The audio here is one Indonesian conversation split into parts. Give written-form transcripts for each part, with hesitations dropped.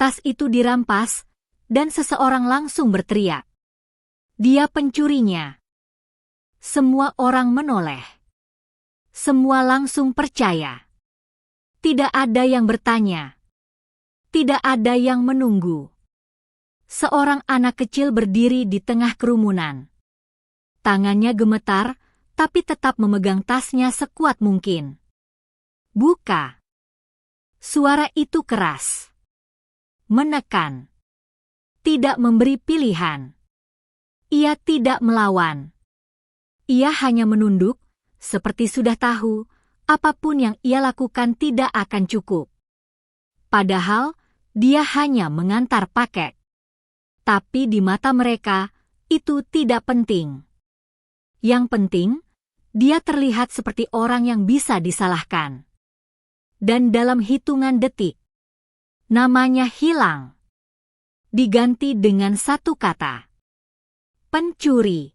Tas itu dirampas, dan seseorang langsung berteriak. Dia pencurinya. Semua orang menoleh. Semua langsung percaya. Tidak ada yang bertanya. Tidak ada yang menunggu. Seorang anak kecil berdiri di tengah kerumunan. Tangannya gemetar, tapi tetap memegang tasnya sekuat mungkin. Buka. Suara itu keras. Menekan. Tidak memberi pilihan. Ia tidak melawan. Ia hanya menunduk, seperti sudah tahu, apapun yang ia lakukan tidak akan cukup. Padahal, dia hanya mengantar paket. Tapi di mata mereka, itu tidak penting. Yang penting, dia terlihat seperti orang yang bisa disalahkan. Dan dalam hitungan detik, namanya hilang. Diganti dengan satu kata. Pencuri.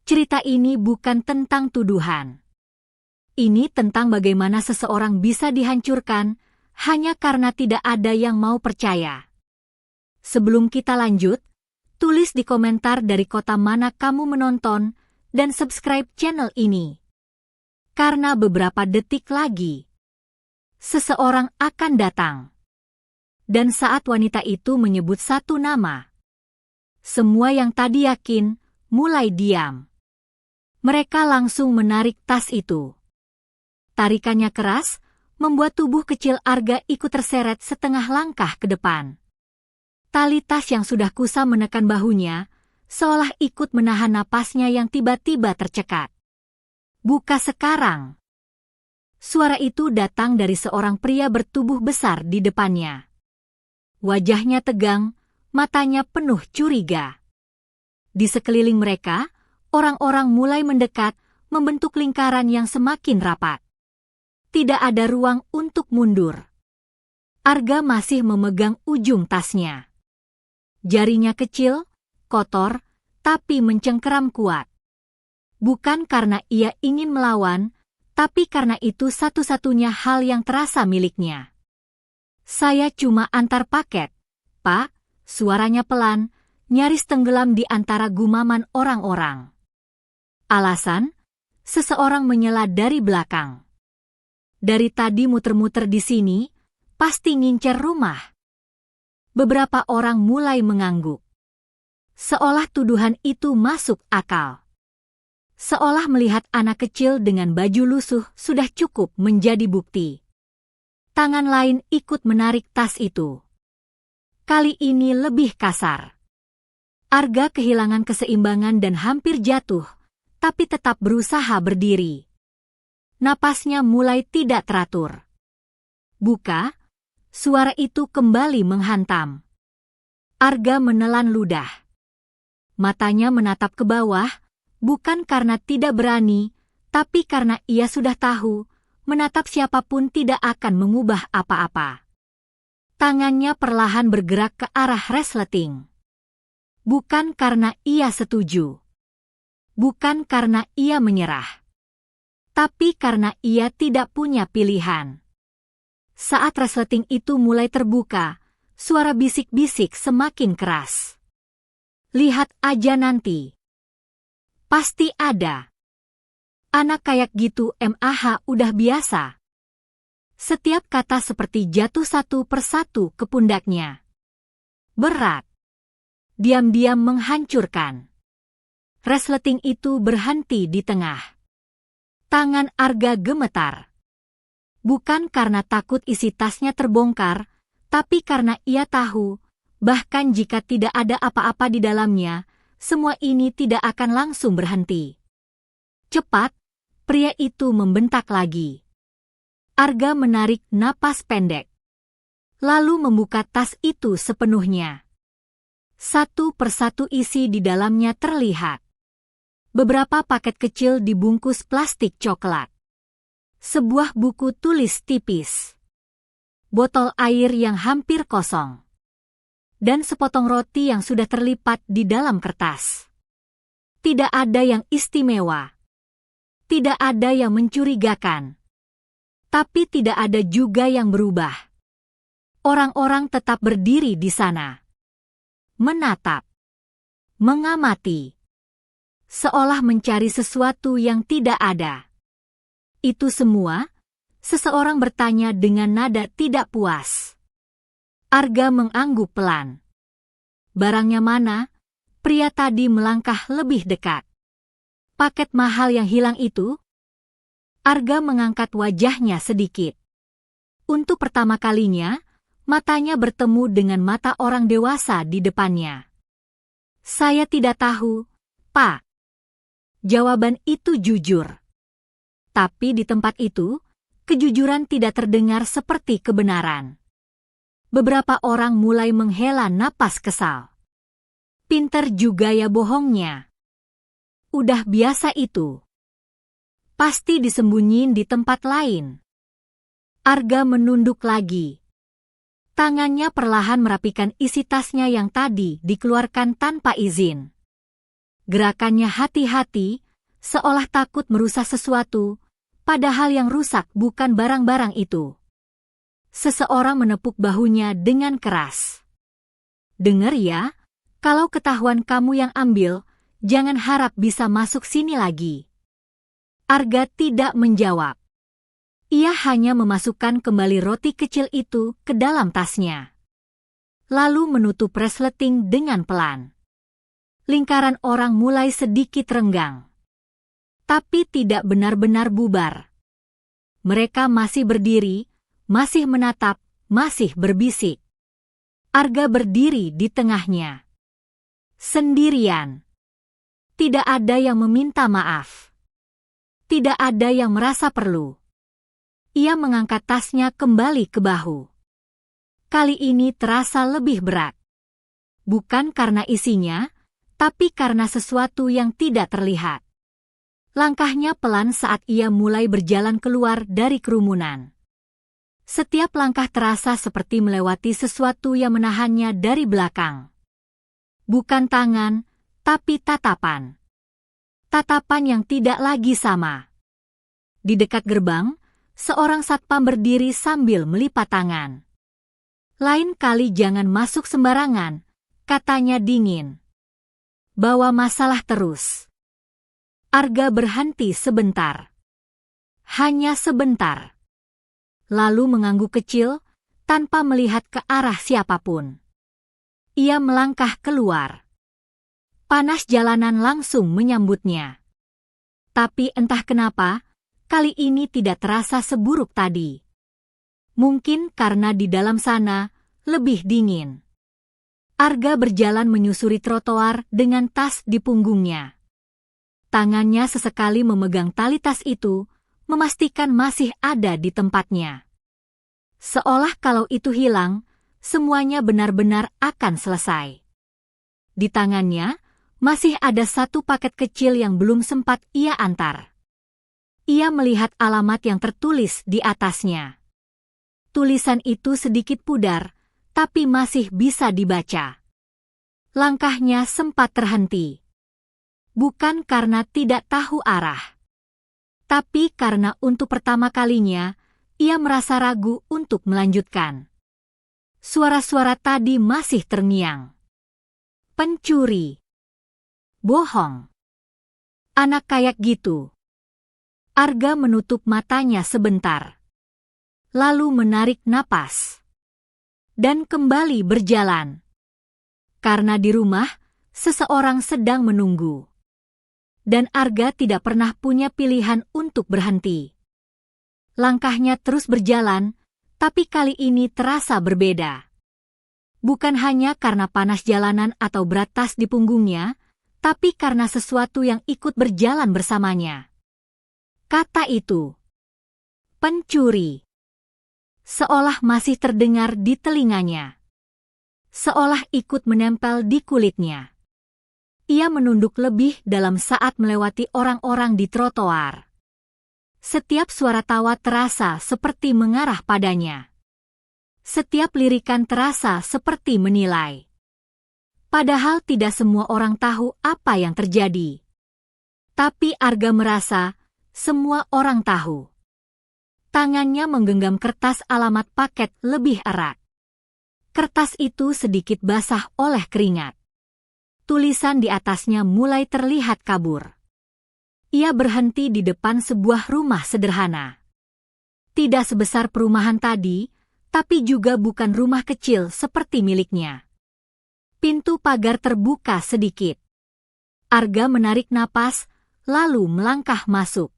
Cerita ini bukan tentang tuduhan. Ini tentang bagaimana seseorang bisa dihancurkan hanya karena tidak ada yang mau percaya. Sebelum kita lanjut, tulis di komentar dari kota mana kamu menonton dan subscribe channel ini. Karena beberapa detik lagi, seseorang akan datang. Dan saat wanita itu menyebut satu nama, semua yang tadi yakin mulai diam. Mereka langsung menarik tas itu. Tarikannya keras, membuat tubuh kecil Arga ikut terseret setengah langkah ke depan. Tali tas yang sudah kusam menekan bahunya, seolah ikut menahan napasnya yang tiba-tiba tercekat. Buka sekarang. Suara itu datang dari seorang pria bertubuh besar di depannya. Wajahnya tegang, matanya penuh curiga. Di sekeliling mereka, orang-orang mulai mendekat, membentuk lingkaran yang semakin rapat. Tidak ada ruang untuk mundur. Arga masih memegang ujung tasnya. Jarinya kecil, kotor, tapi mencengkeram kuat. Bukan karena ia ingin melawan, tapi karena itu satu-satunya hal yang terasa miliknya. Saya cuma antar paket, Pak. Suaranya pelan, nyaris tenggelam di antara gumaman orang-orang. Alasan? Seseorang menyela dari belakang. Dari tadi muter-muter di sini, pasti ngincer rumah. Beberapa orang mulai mengangguk. Seolah tuduhan itu masuk akal. Seolah melihat anak kecil dengan baju lusuh sudah cukup menjadi bukti. Tangan lain ikut menarik tas itu. Kali ini lebih kasar. Arga kehilangan keseimbangan dan hampir jatuh, tapi tetap berusaha berdiri. Napasnya mulai tidak teratur. Buka, suara itu kembali menghantam. Arga menelan ludah. Matanya menatap ke bawah, bukan karena tidak berani, tapi karena ia sudah tahu, menatap siapapun tidak akan mengubah apa-apa. Tangannya perlahan bergerak ke arah resleting. Bukan karena ia setuju. Bukan karena ia menyerah. Tapi karena ia tidak punya pilihan. Saat resleting itu mulai terbuka, suara bisik-bisik semakin keras. Lihat aja nanti. Pasti ada. Anak kayak gitu MAH udah biasa. Setiap kata seperti jatuh satu persatu ke pundaknya. Berat. Diam-diam menghancurkan. Resleting itu berhenti di tengah. Tangan Arga gemetar. Bukan karena takut isi tasnya terbongkar, tapi karena ia tahu, bahkan jika tidak ada apa-apa di dalamnya, semua ini tidak akan langsung berhenti. Cepat, pria itu membentak lagi. Arga menarik napas pendek. Lalu membuka tas itu sepenuhnya. Satu persatu isi di dalamnya terlihat. Beberapa paket kecil dibungkus plastik coklat. Sebuah buku tulis tipis. Botol air yang hampir kosong. Dan sepotong roti yang sudah terlipat di dalam kertas. Tidak ada yang istimewa. Tidak ada yang mencurigakan. Tapi tidak ada juga yang berubah. Orang-orang tetap berdiri di sana. Menatap. Mengamati. Seolah mencari sesuatu yang tidak ada. Itu semua, seseorang bertanya dengan nada tidak puas. Arga mengangguk pelan. Barangnya mana? Pria tadi melangkah lebih dekat. Paket mahal yang hilang itu? Arga mengangkat wajahnya sedikit. Untuk pertama kalinya, matanya bertemu dengan mata orang dewasa di depannya. Saya tidak tahu, Pak. Jawaban itu jujur. Tapi di tempat itu, kejujuran tidak terdengar seperti kebenaran. Beberapa orang mulai menghela napas kesal. Pinter juga ya bohongnya. Udah biasa itu. Pasti disembunyiin di tempat lain. Arga menunduk lagi. Tangannya perlahan merapikan isi tasnya yang tadi dikeluarkan tanpa izin. Gerakannya hati-hati, seolah takut merusak sesuatu, padahal yang rusak bukan barang-barang itu. Seseorang menepuk bahunya dengan keras. Dengar ya, kalau ketahuan kamu yang ambil, jangan harap bisa masuk sini lagi. Arga tidak menjawab. Ia hanya memasukkan kembali roti kecil itu ke dalam tasnya. Lalu menutup resleting dengan pelan. Lingkaran orang mulai sedikit renggang. Tapi tidak benar-benar bubar. Mereka masih berdiri, masih menatap, masih berbisik. Arga berdiri di tengahnya. Sendirian. Tidak ada yang meminta maaf. Tidak ada yang merasa perlu. Ia mengangkat tasnya kembali ke bahu. Kali ini terasa lebih berat. Bukan karena isinya, tapi karena sesuatu yang tidak terlihat. Langkahnya pelan saat ia mulai berjalan keluar dari kerumunan. Setiap langkah terasa seperti melewati sesuatu yang menahannya dari belakang. Bukan tangan, tapi tatapan. Tatapan yang tidak lagi sama. Di dekat gerbang, seorang satpam berdiri sambil melipat tangan. Lain kali jangan masuk sembarangan, katanya dingin. Bawa masalah terus. Arga berhenti sebentar. Hanya sebentar. Lalu mengangguk kecil, tanpa melihat ke arah siapapun. Ia melangkah keluar. Panas jalanan langsung menyambutnya. Tapi entah kenapa, kali ini tidak terasa seburuk tadi. Mungkin karena di dalam sana lebih dingin. Arga berjalan menyusuri trotoar dengan tas di punggungnya. Tangannya sesekali memegang tali tas itu, memastikan masih ada di tempatnya. Seolah kalau itu hilang, semuanya benar-benar akan selesai. Di tangannya, masih ada satu paket kecil yang belum sempat ia antar. Ia melihat alamat yang tertulis di atasnya. Tulisan itu sedikit pudar, tapi masih bisa dibaca. Langkahnya sempat terhenti. Bukan karena tidak tahu arah. Tapi karena untuk pertama kalinya, ia merasa ragu untuk melanjutkan. Suara-suara tadi masih terngiang. Pencuri. Bohong. Anak kayak gitu. Arga menutup matanya sebentar. Lalu menarik napas. Dan kembali berjalan. Karena di rumah, seseorang sedang menunggu. Dan Arga tidak pernah punya pilihan untuk berhenti. Langkahnya terus berjalan, tapi kali ini terasa berbeda. Bukan hanya karena panas jalanan atau berat tas di punggungnya, tapi karena sesuatu yang ikut berjalan bersamanya. Kata itu. Pencuri. Seolah masih terdengar di telinganya. Seolah ikut menempel di kulitnya. Ia menunduk lebih dalam saat melewati orang-orang di trotoar. Setiap suara tawa terasa seperti mengarah padanya. Setiap lirikan terasa seperti menilai. Padahal tidak semua orang tahu apa yang terjadi. Tapi Arga merasa semua orang tahu. Tangannya menggenggam kertas alamat paket lebih erat. Kertas itu sedikit basah oleh keringat. Tulisan di atasnya mulai terlihat kabur. Ia berhenti di depan sebuah rumah sederhana. Tidak sebesar perumahan tadi, tapi juga bukan rumah kecil seperti miliknya. Pintu pagar terbuka sedikit. Arga menarik napas, lalu melangkah masuk.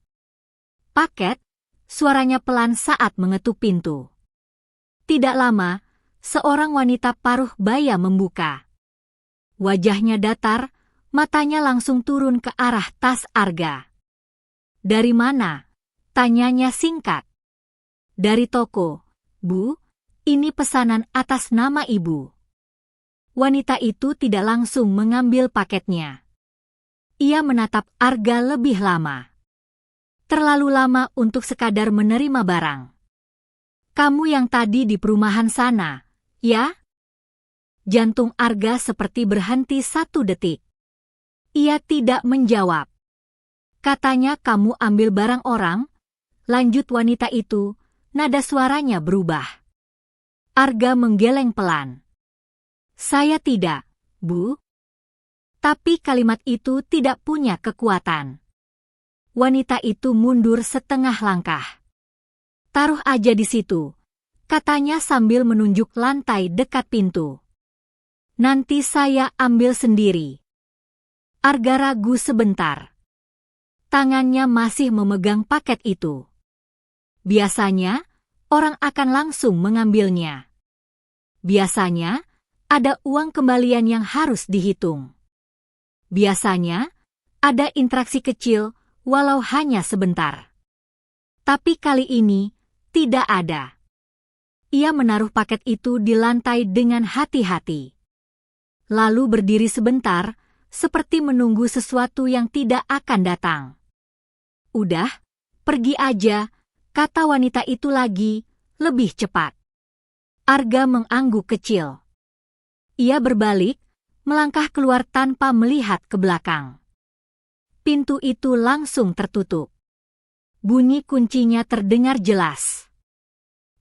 "Paket," suaranya pelan saat mengetuk pintu. Tidak lama, seorang wanita paruh baya membuka. Wajahnya datar, matanya langsung turun ke arah tas Arga. "Dari mana?" tanyanya singkat. "Dari toko, Bu. Ini pesanan atas nama Ibu." Wanita itu tidak langsung mengambil paketnya. Ia menatap Arga lebih lama. Terlalu lama untuk sekadar menerima barang. "Kamu yang tadi di perumahan sana, ya?" Jantung Arga seperti berhenti 1 detik. Ia tidak menjawab. "Katanya kamu ambil barang orang?" lanjut wanita itu, nada suaranya berubah. Arga menggeleng pelan. "Saya tidak, Bu." Tapi kalimat itu tidak punya kekuatan. Wanita itu mundur setengah langkah. "Taruh aja di situ," katanya sambil menunjuk lantai dekat pintu. "Nanti saya ambil sendiri." Arga ragu sebentar. Tangannya masih memegang paket itu. Biasanya, orang akan langsung mengambilnya. Biasanya, ada uang kembalian yang harus dihitung. Biasanya, ada interaksi kecil walau hanya sebentar. Tapi kali ini, tidak ada. Ia menaruh paket itu di lantai dengan hati-hati. Lalu berdiri sebentar, seperti menunggu sesuatu yang tidak akan datang. "Udah, pergi aja," kata wanita itu lagi, lebih cepat. Arga mengangguk kecil. Ia berbalik, melangkah keluar tanpa melihat ke belakang. Pintu itu langsung tertutup. Bunyi kuncinya terdengar jelas.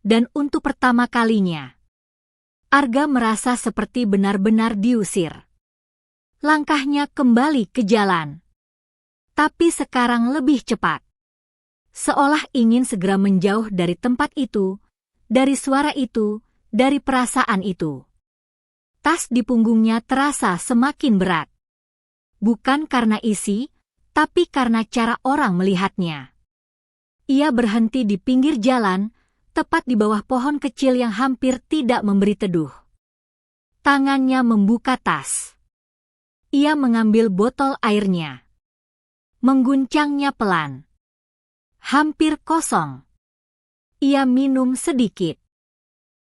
Dan untuk pertama kalinya, Arga merasa seperti benar-benar diusir. Langkahnya kembali ke jalan. Tapi sekarang lebih cepat. Seolah ingin segera menjauh dari tempat itu, dari suara itu, dari perasaan itu. Tas di punggungnya terasa semakin berat. Bukan karena isi, tapi karena cara orang melihatnya. Ia berhenti di pinggir jalan, tepat di bawah pohon kecil yang hampir tidak memberi teduh. Tangannya membuka tas. Ia mengambil botol airnya. Mengguncangnya pelan. Hampir kosong. Ia minum sedikit.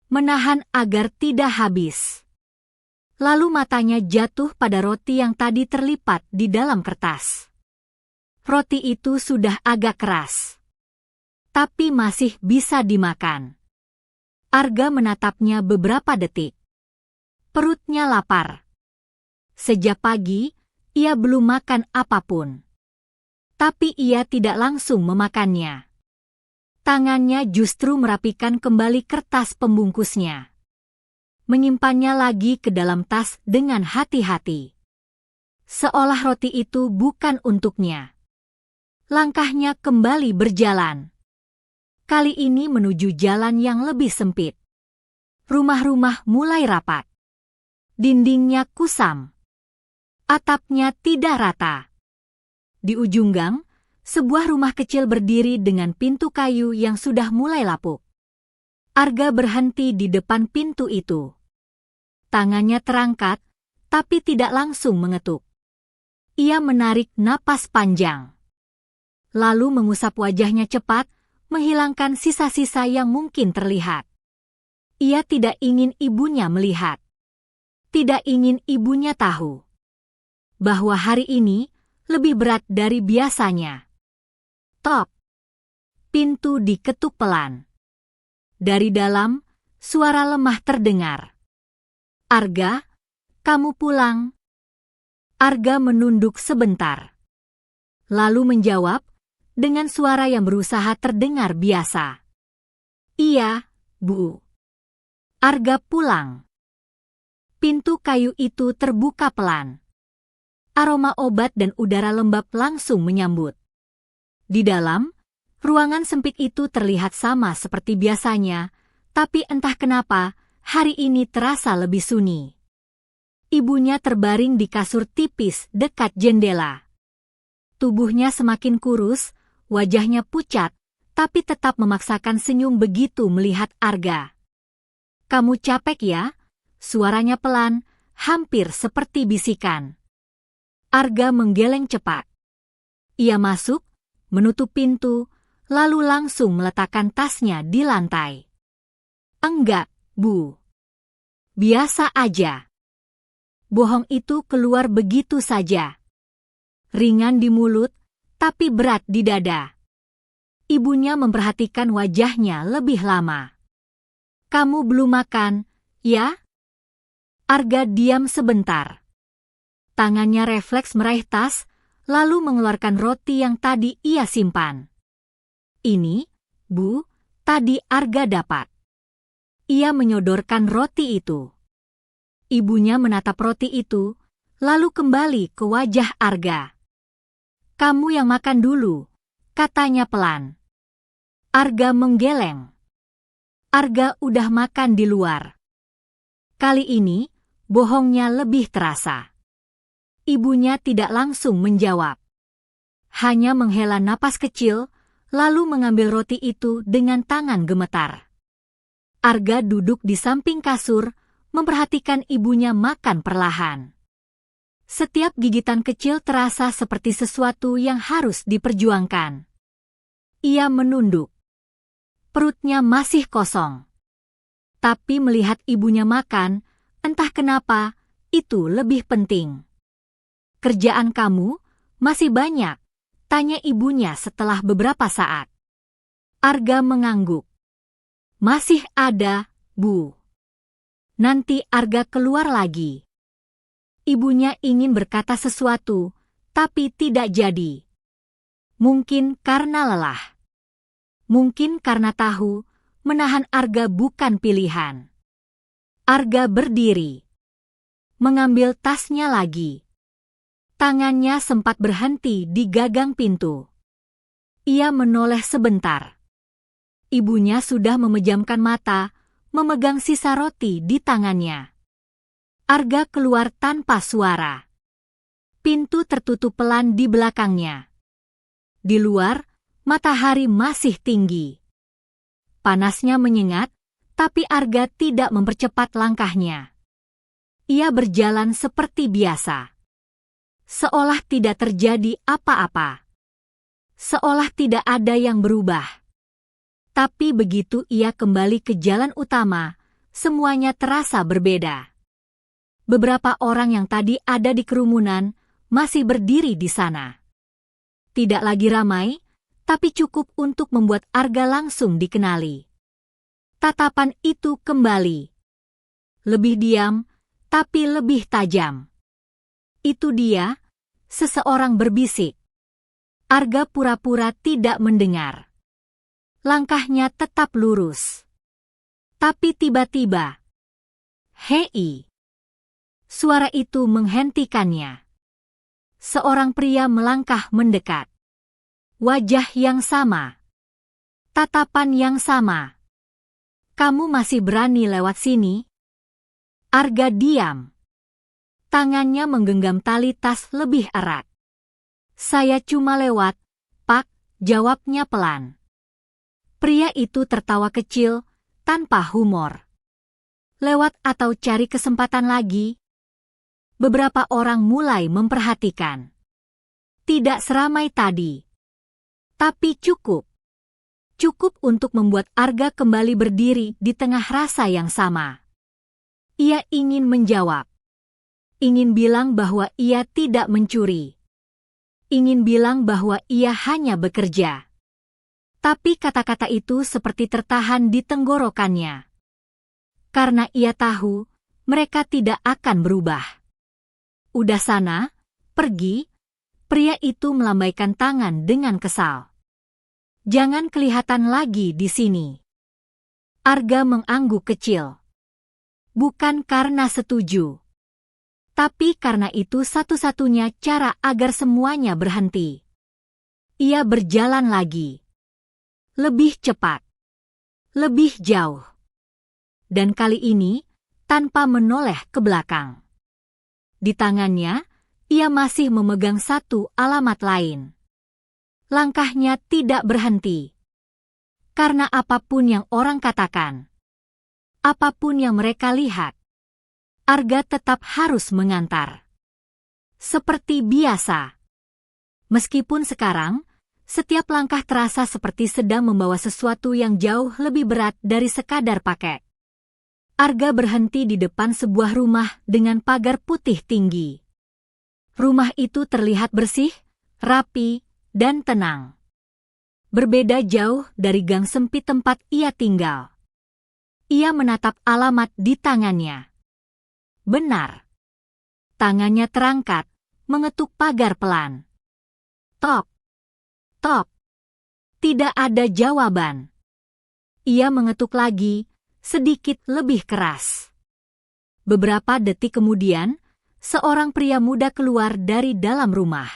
Menahan agar tidak habis. Lalu matanya jatuh pada roti yang tadi terlipat di dalam kertas. Roti itu sudah agak keras. Tapi masih bisa dimakan. Arga menatapnya beberapa detik. Perutnya lapar. Sejak pagi, ia belum makan apapun. Tapi ia tidak langsung memakannya. Tangannya justru merapikan kembali kertas pembungkusnya. Menyimpannya lagi ke dalam tas dengan hati-hati. Seolah roti itu bukan untuknya. Langkahnya kembali berjalan. Kali ini menuju jalan yang lebih sempit. Rumah-rumah mulai rapat. Dindingnya kusam. Atapnya tidak rata. Di ujung gang, sebuah rumah kecil berdiri dengan pintu kayu yang sudah mulai lapuk. Arga berhenti di depan pintu itu. Tangannya terangkat, tapi tidak langsung mengetuk. Ia menarik napas panjang. Lalu mengusap wajahnya cepat, menghilangkan sisa-sisa yang mungkin terlihat. Ia tidak ingin ibunya melihat. Tidak ingin ibunya tahu bahwa hari ini lebih berat dari biasanya. Tok. Pintu diketuk pelan. Dari dalam, suara lemah terdengar. "Arga, kamu pulang?" Arga menunduk sebentar. Lalu menjawab, dengan suara yang berusaha terdengar biasa. "Iya, Bu." Arga pulang. Pintu kayu itu terbuka pelan. Aroma obat dan udara lembab langsung menyambut. Di dalam, ruangan sempit itu terlihat sama seperti biasanya, tapi entah kenapa, hari ini terasa lebih sunyi. Ibunya terbaring di kasur tipis dekat jendela. Tubuhnya semakin kurus, wajahnya pucat, tapi tetap memaksakan senyum begitu melihat Arga. "Kamu capek ya?" Suaranya pelan, hampir seperti bisikan. Arga menggeleng cepat. Ia masuk, menutup pintu, lalu langsung meletakkan tasnya di lantai. "Enggak, Bu. Biasa aja." Bohong itu keluar begitu saja. Ringan di mulut, tapi berat di dada. Ibunya memperhatikan wajahnya lebih lama. "Kamu belum makan, ya?" Arga diam sebentar. Tangannya refleks meraih tas, lalu mengeluarkan roti yang tadi ia simpan. "Ini, Bu, tadi Arga dapat." Ia menyodorkan roti itu. Ibunya menatap roti itu, lalu kembali ke wajah Arga. "Kamu yang makan dulu," katanya pelan. Arga menggeleng. Arga udah makan di luar. Kali ini, bohongnya lebih terasa. Ibunya tidak langsung menjawab. Hanya menghela napas kecil, lalu mengambil roti itu dengan tangan gemetar. Arga duduk di samping kasur, memperhatikan ibunya makan perlahan. Setiap gigitan kecil terasa seperti sesuatu yang harus diperjuangkan. Ia menunduk. Perutnya masih kosong. Tapi melihat ibunya makan, entah kenapa, itu lebih penting. "Kerjaan kamu masih banyak?" tanya ibunya setelah beberapa saat. Arga mengangguk. "Masih ada, Bu." Nanti Arga keluar lagi. Ibunya ingin berkata sesuatu, tapi tidak jadi. Mungkin karena lelah. Mungkin karena tahu, menahan Arga bukan pilihan. Arga berdiri. Mengambil tasnya lagi. Tangannya sempat berhenti di gagang pintu. Ia menoleh sebentar. Ibunya sudah memejamkan mata, memegang sisa roti di tangannya. Arga keluar tanpa suara. Pintu tertutup pelan di belakangnya. Di luar, matahari masih tinggi. Panasnya menyengat, tapi Arga tidak mempercepat langkahnya. Ia berjalan seperti biasa. Seolah tidak terjadi apa-apa. Seolah tidak ada yang berubah. Tapi begitu ia kembali ke jalan utama, semuanya terasa berbeda. Beberapa orang yang tadi ada di kerumunan masih berdiri di sana. Tidak lagi ramai, tapi cukup untuk membuat Arga langsung dikenali. Tatapan itu kembali. Lebih diam, tapi lebih tajam. "Itu dia," seseorang berbisik. Arga pura-pura tidak mendengar. Langkahnya tetap lurus. Tapi tiba-tiba, "Hei!" Suara itu menghentikannya. Seorang pria melangkah mendekat. Wajah yang sama. Tatapan yang sama. "Kamu masih berani lewat sini?" Arga diam. Tangannya menggenggam tali tas lebih erat. "Saya cuma lewat, Pak," jawabnya pelan. Pria itu tertawa kecil, tanpa humor. "Lewat atau cari kesempatan lagi?" Beberapa orang mulai memperhatikan. Tidak seramai tadi. Tapi cukup. Cukup untuk membuat Arga kembali berdiri di tengah rasa yang sama. Ia ingin menjawab. Ingin bilang bahwa ia tidak mencuri. Ingin bilang bahwa ia hanya bekerja. Tapi kata-kata itu seperti tertahan di tenggorokannya. Karena ia tahu, mereka tidak akan berubah. "Udah sana, pergi," pria itu melambaikan tangan dengan kesal. "Jangan kelihatan lagi di sini." Arga mengangguk kecil. Bukan karena setuju, tapi karena itu satu-satunya cara agar semuanya berhenti. Ia berjalan lagi. Lebih cepat. Lebih jauh. Dan kali ini, tanpa menoleh ke belakang. Di tangannya, ia masih memegang satu alamat lain. Langkahnya tidak berhenti. Karena apapun yang orang katakan, apapun yang mereka lihat, Arga tetap harus mengantar. Seperti biasa. Meskipun sekarang, setiap langkah terasa seperti sedang membawa sesuatu yang jauh lebih berat dari sekadar paket. Arga berhenti di depan sebuah rumah dengan pagar putih tinggi. Rumah itu terlihat bersih, rapi, dan tenang. Berbeda jauh dari gang sempit tempat ia tinggal. Ia menatap alamat di tangannya. Benar. Tangannya terangkat, mengetuk pagar pelan. Tok. Tok. Tidak ada jawaban. Ia mengetuk lagi, sedikit lebih keras. Beberapa detik kemudian, seorang pria muda keluar dari dalam rumah.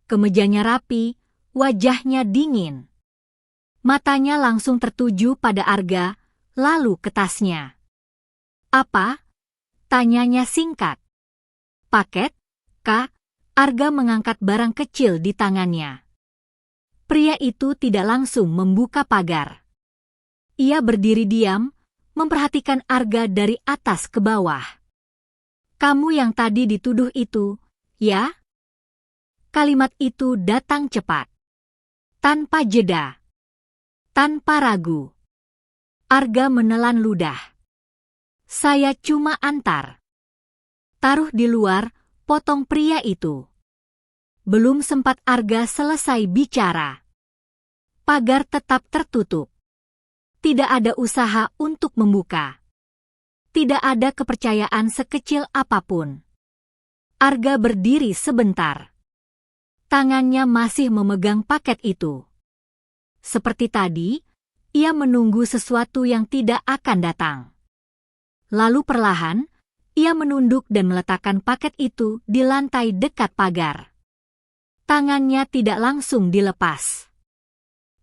Kemejanya rapi, wajahnya dingin. Matanya langsung tertuju pada Arga, lalu ke tasnya. Apa? Tanyanya singkat. Paket, Kak. Arga mengangkat barang kecil di tangannya. Pria itu tidak langsung membuka pagar. Ia berdiri diam, memperhatikan Arga dari atas ke bawah. Kamu yang tadi dituduh itu, ya? Kalimat itu datang cepat. Tanpa jeda. Tanpa ragu. Arga menelan ludah. Saya cuma antar. Taruh di luar, potong pria itu. Belum sempat Arga selesai bicara. Pagar tetap tertutup. Tidak ada usaha untuk membuka. Tidak ada kepercayaan sekecil apapun. Arga berdiri sebentar. Tangannya masih memegang paket itu. Seperti tadi, ia menunggu sesuatu yang tidak akan datang. Lalu perlahan, ia menunduk dan meletakkan paket itu di lantai dekat pagar. Tangannya tidak langsung dilepas.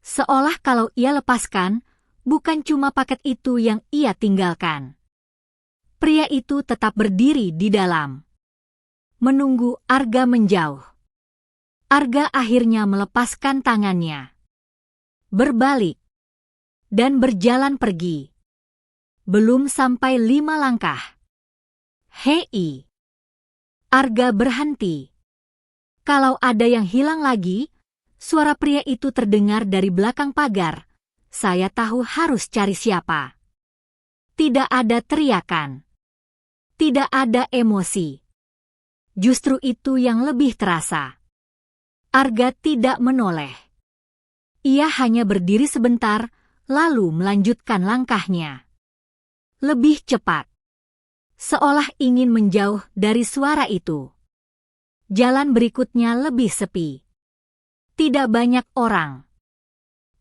Seolah kalau ia lepaskan, bukan cuma paket itu yang ia tinggalkan. Pria itu tetap berdiri di dalam. Menunggu Arga menjauh. Arga akhirnya melepaskan tangannya. Berbalik. Dan berjalan pergi. Belum sampai 5 langkah. Hei. Arga berhenti. Kalau ada yang hilang lagi, suara pria itu terdengar dari belakang pagar. Saya tahu harus cari siapa. Tidak ada teriakan. Tidak ada emosi. Justru itu yang lebih terasa. Arga tidak menoleh. Ia hanya berdiri sebentar, lalu melanjutkan langkahnya. Lebih cepat. Seolah ingin menjauh dari suara itu. Jalan berikutnya lebih sepi. Tidak banyak orang.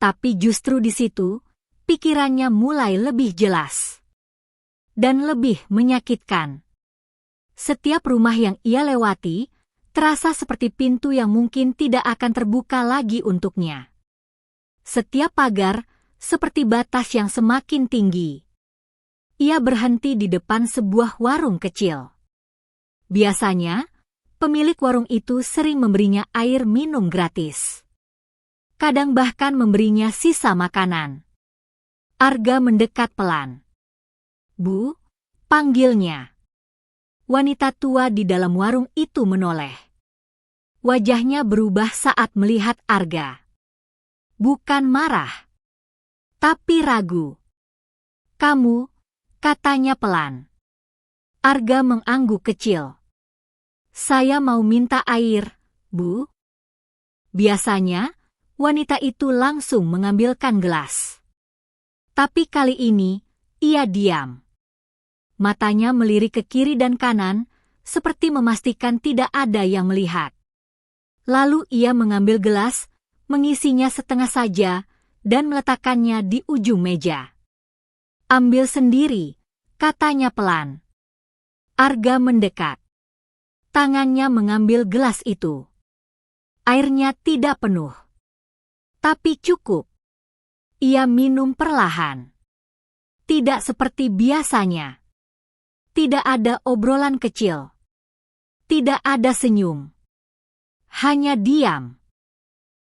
Tapi justru di situ, pikirannya mulai lebih jelas. Dan lebih menyakitkan. Setiap rumah yang ia lewati, terasa seperti pintu yang mungkin tidak akan terbuka lagi untuknya. Setiap pagar, seperti batas yang semakin tinggi. Ia berhenti di depan sebuah warung kecil. Biasanya, pemilik warung itu sering memberinya air minum gratis. Kadang bahkan memberinya sisa makanan. Arga mendekat pelan. Bu, panggilnya. Wanita tua di dalam warung itu menoleh. Wajahnya berubah saat melihat Arga. Bukan marah, tapi ragu. Kamu, katanya pelan. Arga mengangguk kecil. Saya mau minta air, Bu. Biasanya, wanita itu langsung mengambilkan gelas. Tapi kali ini, ia diam. Matanya melirik ke kiri dan kanan, seperti memastikan tidak ada yang melihat. Lalu ia mengambil gelas, mengisinya setengah saja, dan meletakkannya di ujung meja. Ambil sendiri, katanya pelan. Arga mendekat. Tangannya mengambil gelas itu. Airnya tidak penuh. Tapi cukup. Ia minum perlahan. Tidak seperti biasanya. Tidak ada obrolan kecil. Tidak ada senyum. Hanya diam.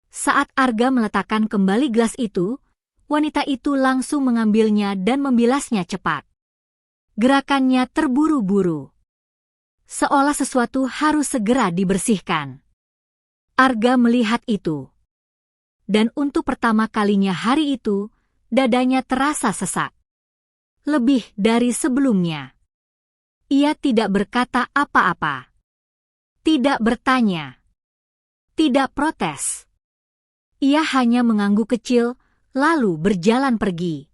Saat Arga meletakkan kembali gelas itu, wanita itu langsung mengambilnya dan membilasnya cepat. Gerakannya terburu-buru. Seolah sesuatu harus segera dibersihkan. Arga melihat itu. Dan untuk pertama kalinya hari itu, dadanya terasa sesak. Lebih dari sebelumnya. Ia tidak berkata apa-apa. Tidak bertanya. Tidak protes. Ia hanya mengangguk kecil, lalu berjalan pergi.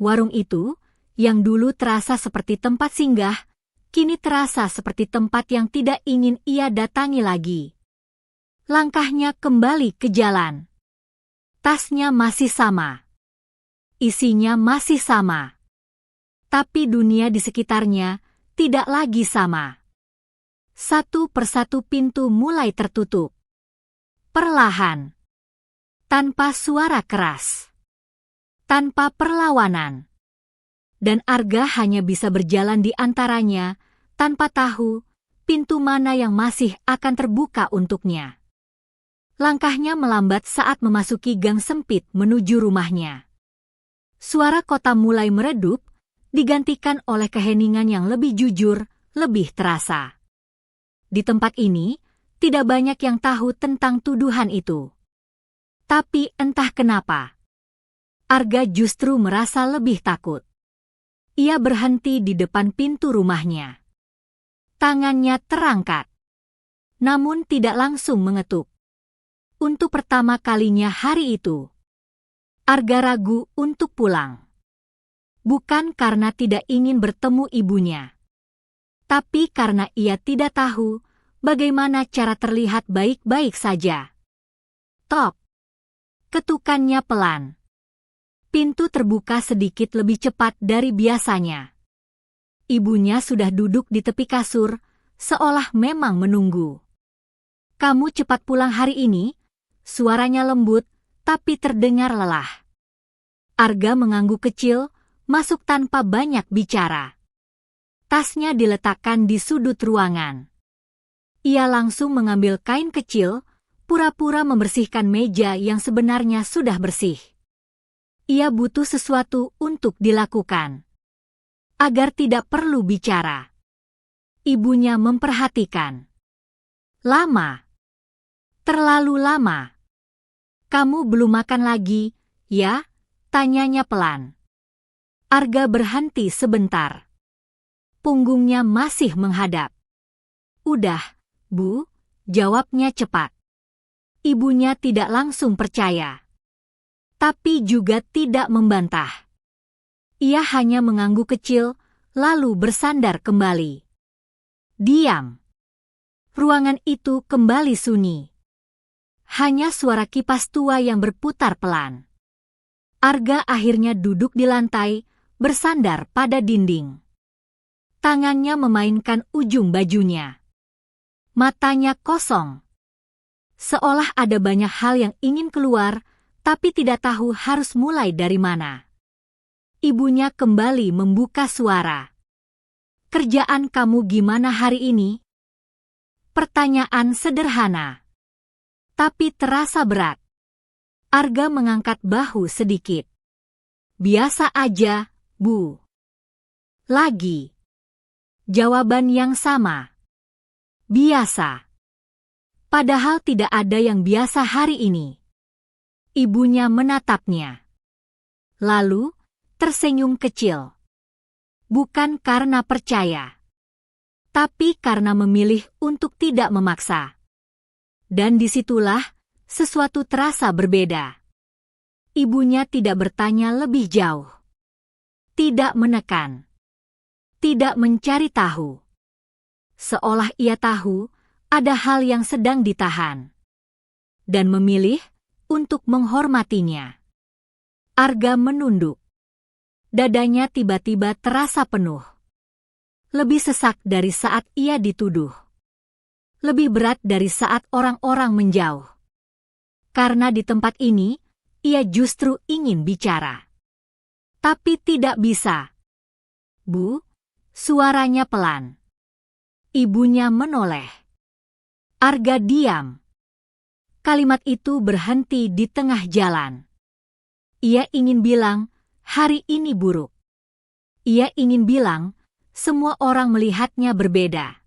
Warung itu, yang dulu terasa seperti tempat singgah, kini terasa seperti tempat yang tidak ingin ia datangi lagi. Langkahnya kembali ke jalan. Tasnya masih sama. Isinya masih sama. Tapi dunia di sekitarnya tidak lagi sama. Satu persatu pintu mulai tertutup. Perlahan. Tanpa suara keras. Tanpa perlawanan. Dan Arga hanya bisa berjalan di antaranya, tanpa tahu pintu mana yang masih akan terbuka untuknya. Langkahnya melambat saat memasuki gang sempit menuju rumahnya. Suara kota mulai meredup, digantikan oleh keheningan yang lebih jujur, lebih terasa. Di tempat ini, tidak banyak yang tahu tentang tuduhan itu. Tapi entah kenapa, Arga justru merasa lebih takut. Ia berhenti di depan pintu rumahnya. Tangannya terangkat, namun tidak langsung mengetuk. Untuk pertama kalinya hari itu, Arga ragu untuk pulang. Bukan karena tidak ingin bertemu ibunya, tapi karena ia tidak tahu bagaimana cara terlihat baik-baik saja. Tok. Ketukannya pelan. Pintu terbuka sedikit lebih cepat dari biasanya. Ibunya sudah duduk di tepi kasur, seolah memang menunggu. "Kamu cepat pulang hari ini?" Suaranya lembut, tapi terdengar lelah. Arga mengangguk kecil, masuk tanpa banyak bicara. Tasnya diletakkan di sudut ruangan. Ia langsung mengambil kain kecil, pura-pura membersihkan meja yang sebenarnya sudah bersih. Ia butuh sesuatu untuk dilakukan. Agar tidak perlu bicara. Ibunya memperhatikan. "Lama. Terlalu lama. Kamu belum makan lagi, ya?" Tanyanya pelan. Arga berhenti sebentar. Punggungnya masih menghadap. "Udah, Bu," jawabnya cepat. Ibunya tidak langsung percaya. Tapi juga tidak membantah. Ia hanya mengangguk kecil, lalu bersandar kembali. Diam. Ruangan itu kembali sunyi. Hanya suara kipas tua yang berputar pelan. Arga akhirnya duduk di lantai, bersandar pada dinding. Tangannya memainkan ujung bajunya. Matanya kosong. Seolah ada banyak hal yang ingin keluar, tapi tidak tahu harus mulai dari mana. Ibunya kembali membuka suara. "Kerjaan kamu gimana hari ini?" Pertanyaan sederhana, tapi terasa berat. Arga mengangkat bahu sedikit. "Biasa aja, Bu." Lagi. Jawaban yang sama. Biasa. Padahal tidak ada yang biasa hari ini. Ibunya menatapnya. Lalu, tersenyum kecil. Bukan karena percaya, tapi karena memilih untuk tidak memaksa. Dan disitulah sesuatu terasa berbeda. Ibunya tidak bertanya lebih jauh. Tidak menekan. Tidak mencari tahu. Seolah ia tahu ada hal yang sedang ditahan. Dan memilih untuk menghormatinya. Arga menunduk. Dadanya tiba-tiba terasa penuh. Lebih sesak dari saat ia dituduh. Lebih berat dari saat orang-orang menjauh. Karena di tempat ini, ia justru ingin bicara. Tapi tidak bisa. Bu, suaranya pelan. Ibunya menoleh. Arga diam. Kalimat itu berhenti di tengah jalan. Ia ingin bilang, hari ini buruk. Ia ingin bilang, semua orang melihatnya berbeda.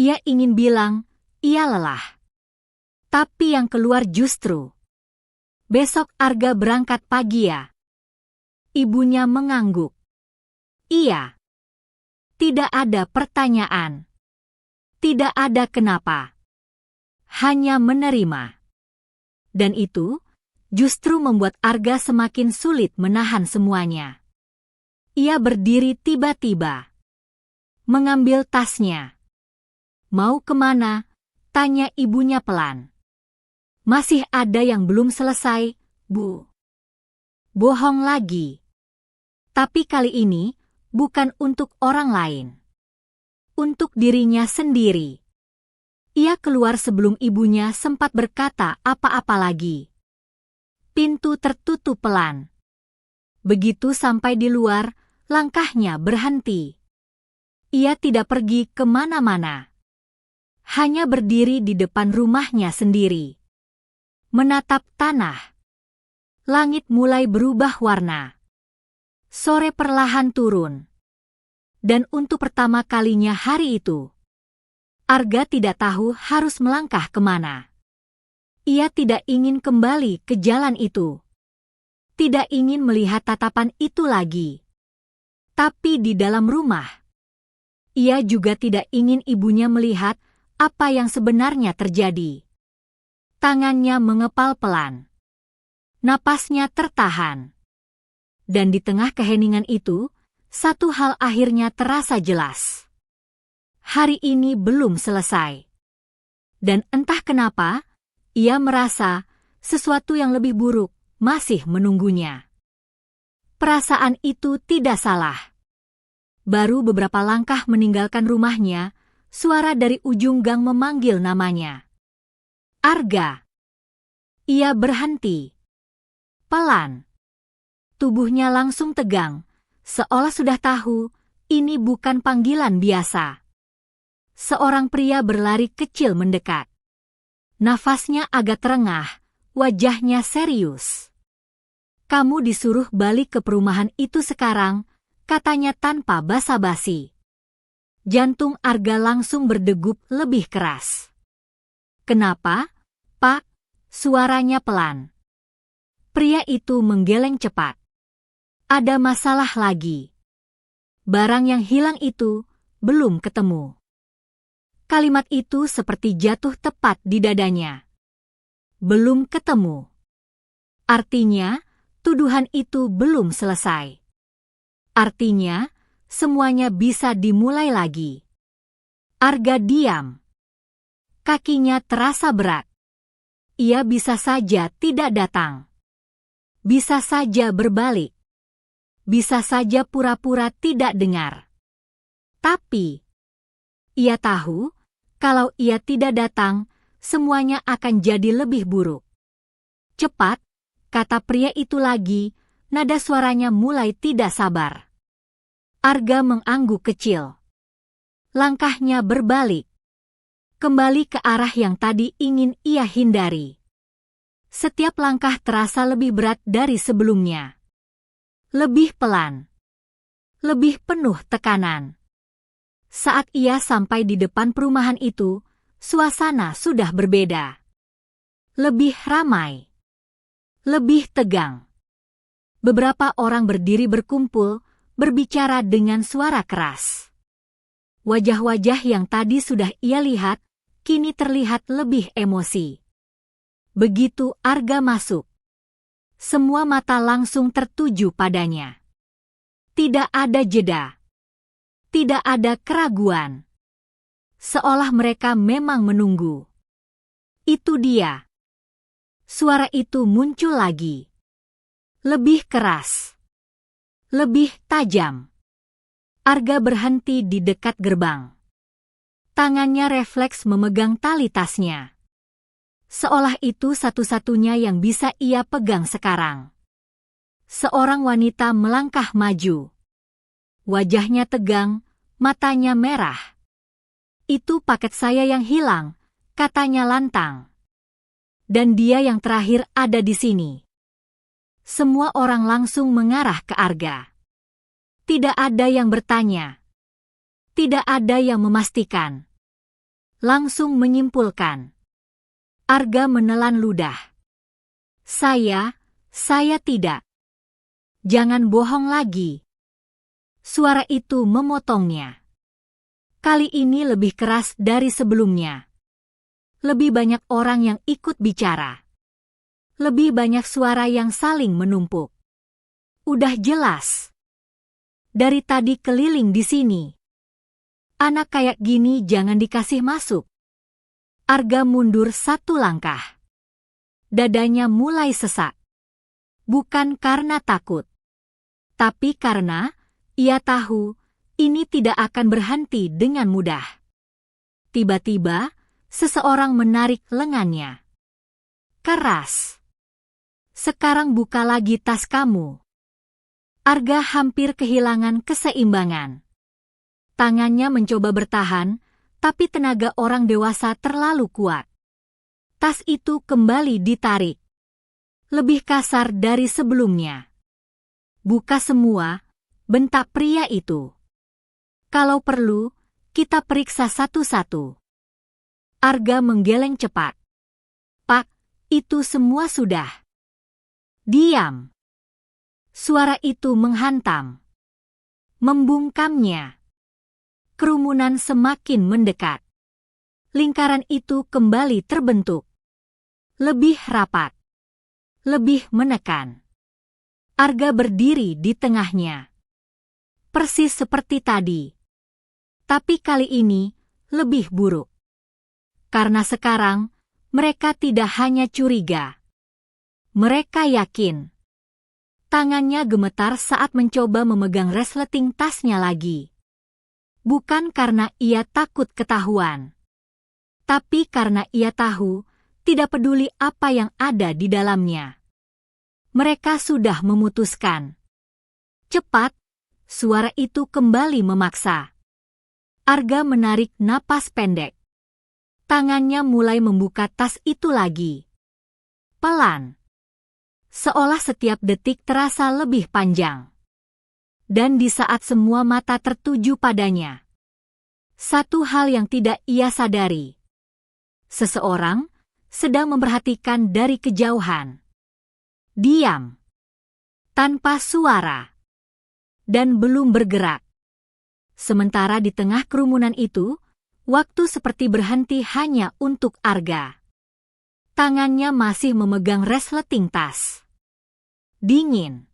Ia ingin bilang, ia lelah. Tapi yang keluar justru, besok Arga berangkat pagi ya. Ibunya mengangguk. Iya. Tidak ada pertanyaan. Tidak ada kenapa. Hanya menerima. Dan itu justru membuat Arga semakin sulit menahan semuanya. Ia berdiri tiba-tiba. Mengambil tasnya. Mau kemana? Tanya ibunya pelan. Masih ada yang belum selesai, Bu. Bohong lagi. Tapi kali ini bukan untuk orang lain. Untuk dirinya sendiri. Ia keluar sebelum ibunya sempat berkata apa-apa lagi. Pintu tertutup pelan. Begitu sampai di luar, langkahnya berhenti. Ia tidak pergi kemana-mana. Hanya berdiri di depan rumahnya sendiri. Menatap tanah. Langit mulai berubah warna. Sore perlahan turun. Dan untuk pertama kalinya hari itu, Arga tidak tahu harus melangkah kemana. Ia tidak ingin kembali ke jalan itu. Tidak ingin melihat tatapan itu lagi. Tapi di dalam rumah, ia juga tidak ingin ibunya melihat apa yang sebenarnya terjadi. Tangannya mengepal pelan. Napasnya tertahan. Dan di tengah keheningan itu, satu hal akhirnya terasa jelas. Hari ini belum selesai. Dan entah kenapa, ia merasa sesuatu yang lebih buruk masih menunggunya. Perasaan itu tidak salah. Baru beberapa langkah meninggalkan rumahnya, suara dari ujung gang memanggil namanya. Arga. Ia berhenti. Pelan. Tubuhnya langsung tegang, seolah sudah tahu ini bukan panggilan biasa. Seorang pria berlari kecil mendekat. Nafasnya agak terengah, wajahnya serius. Kamu disuruh balik ke perumahan itu sekarang, katanya tanpa basa-basi. Jantung Arga langsung berdegup lebih keras. Kenapa, Pak? Suaranya pelan. Pria itu menggeleng cepat. Ada masalah lagi. Barang yang hilang itu belum ketemu. Kalimat itu seperti jatuh tepat di dadanya. Belum ketemu. Artinya, tuduhan itu belum selesai. Artinya, semuanya bisa dimulai lagi. Arga diam. Kakinya terasa berat. Ia bisa saja tidak datang. Bisa saja berbalik. Bisa saja pura-pura tidak dengar. Tapi, ia tahu, kalau ia tidak datang, semuanya akan jadi lebih buruk. Cepat, kata pria itu lagi, nada suaranya mulai tidak sabar. Arga mengangguk kecil. Langkahnya berbalik. Kembali ke arah yang tadi ingin ia hindari. Setiap langkah terasa lebih berat dari sebelumnya. Lebih pelan. Lebih penuh tekanan. Saat ia sampai di depan perumahan itu, suasana sudah berbeda. Lebih ramai. Lebih tegang. Beberapa orang berdiri berkumpul, berbicara dengan suara keras. Wajah-wajah yang tadi sudah ia lihat, kini terlihat lebih emosi. Begitu Arga masuk, semua mata langsung tertuju padanya. Tidak ada jeda. Tidak ada keraguan. Seolah mereka memang menunggu. Itu dia. Suara itu muncul lagi. Lebih keras. Lebih tajam. Arga berhenti di dekat gerbang. Tangannya refleks memegang tali tasnya. Seolah itu satu-satunya yang bisa ia pegang sekarang. Seorang wanita melangkah maju. Wajahnya tegang, matanya merah. Itu paket saya yang hilang, katanya lantang. Dan dia yang terakhir ada di sini. Semua orang langsung mengarah ke Arga. Tidak ada yang bertanya. Tidak ada yang memastikan. Langsung menyimpulkan. Arga menelan ludah. Saya tidak. Jangan bohong lagi. Suara itu memotongnya. Kali ini lebih keras dari sebelumnya. Lebih banyak orang yang ikut bicara. Lebih banyak suara yang saling menumpuk. Udah jelas. Dari tadi keliling di sini. Anak kayak gini jangan dikasih masuk. Arga mundur satu langkah. Dadanya mulai sesak. Bukan karena takut. Tapi karena ia tahu ini tidak akan berhenti dengan mudah. Tiba-tiba, seseorang menarik lengannya. Keras. Sekarang buka lagi tas kamu. Arga hampir kehilangan keseimbangan. Tangannya mencoba bertahan, tapi tenaga orang dewasa terlalu kuat. Tas itu kembali ditarik. Lebih kasar dari sebelumnya. Buka semua, bentak pria itu. Kalau perlu, kita periksa satu-satu. Arga menggeleng cepat. Pak, itu semua sudah. Diam. Suara itu menghantam. Membungkamnya. Kerumunan semakin mendekat. Lingkaran itu kembali terbentuk. Lebih rapat. Lebih menekan. Arga berdiri di tengahnya. Persis seperti tadi. Tapi kali ini lebih buruk. Karena sekarang mereka tidak hanya curiga. Mereka yakin. Tangannya gemetar saat mencoba memegang resleting tasnya lagi. Bukan karena ia takut ketahuan. Tapi karena ia tahu, tidak peduli apa yang ada di dalamnya. Mereka sudah memutuskan. Cepat, suara itu kembali memaksa. Arga menarik napas pendek. Tangannya mulai membuka tas itu lagi. Pelan. Seolah setiap detik terasa lebih panjang. Dan di saat semua mata tertuju padanya. Satu hal yang tidak ia sadari. Seseorang sedang memperhatikan dari kejauhan. Diam. Tanpa suara. Dan belum bergerak. Sementara di tengah kerumunan itu, waktu seperti berhenti hanya untuk Arga. Tangannya masih memegang resleting tas. Dingin.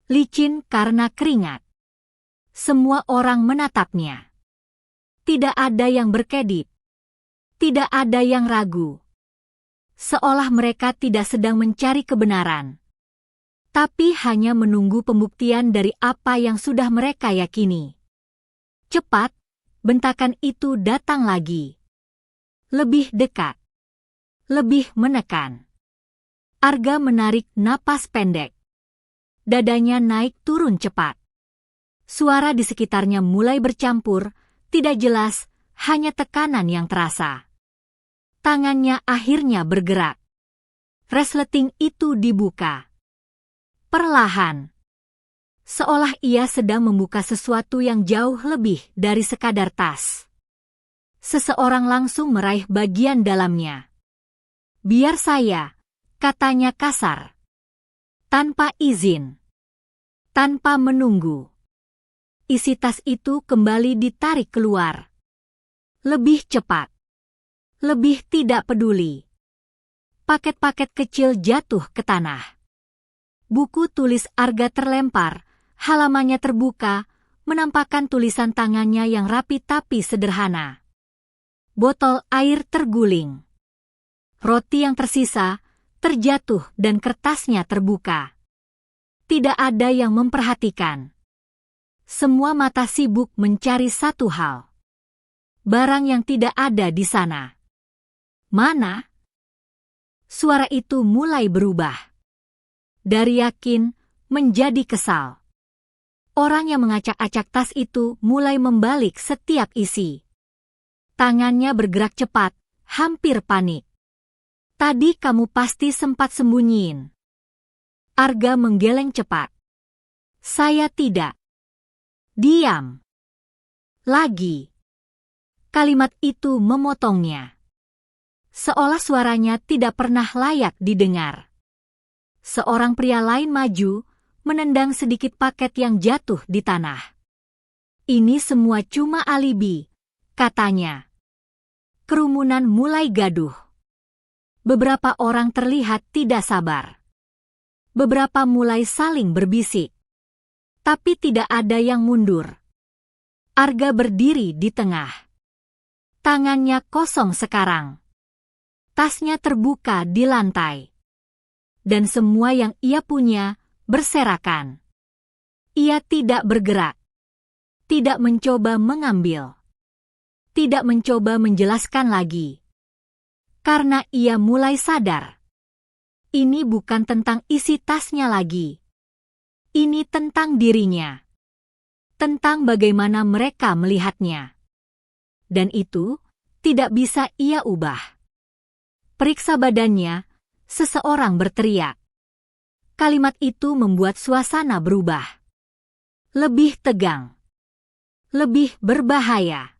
Licin karena keringat. Semua orang menatapnya. Tidak ada yang berkedip. Tidak ada yang ragu. Seolah mereka tidak sedang mencari kebenaran. Tapi hanya menunggu pembuktian dari apa yang sudah mereka yakini. Cepat, bentakan itu datang lagi. Lebih dekat. Lebih menekan. Arga menarik napas pendek. Dadanya naik turun cepat. Suara di sekitarnya mulai bercampur, tidak jelas, hanya tekanan yang terasa. Tangannya akhirnya bergerak. Resleting itu dibuka. Perlahan. Seolah ia sedang membuka sesuatu yang jauh lebih dari sekadar tas. Seseorang langsung meraih bagian dalamnya. Biar saya, katanya kasar. Tanpa izin. Tanpa menunggu. Isi tas itu kembali ditarik keluar. Lebih cepat. Lebih tidak peduli. Paket-paket kecil jatuh ke tanah. Buku tulis Arga terlempar, halamannya terbuka, menampakkan tulisan tangannya yang rapi tapi sederhana. Botol air terguling. Roti yang tersisa terjatuh dan kertasnya terbuka. Tidak ada yang memperhatikan. Semua mata sibuk mencari satu hal. Barang yang tidak ada di sana. Mana? Suara itu mulai berubah. Dari yakin menjadi kesal. Orang yang mengacak-acak tas itu mulai membalik setiap isi. Tangannya bergerak cepat, hampir panik. Tadi kamu pasti sempat sembunyiin. Arga menggeleng cepat. Saya tidak. Diam. Lagi. Kalimat itu memotongnya. Seolah suaranya tidak pernah layak didengar. Seorang pria lain maju, menendang sedikit paket yang jatuh di tanah. Ini semua cuma alibi, katanya. Kerumunan mulai gaduh. Beberapa orang terlihat tidak sabar. Beberapa mulai saling berbisik. Tapi tidak ada yang mundur. Arga berdiri di tengah. Tangannya kosong sekarang. Tasnya terbuka di lantai. Dan semua yang ia punya berserakan. Ia tidak bergerak. Tidak mencoba mengambil. Tidak mencoba menjelaskan lagi. Karena ia mulai sadar. Ini bukan tentang isi tasnya lagi. Ini tentang dirinya. Tentang bagaimana mereka melihatnya. Dan itu tidak bisa ia ubah. Periksa badannya, seseorang berteriak. Kalimat itu membuat suasana berubah. Lebih tegang. Lebih berbahaya.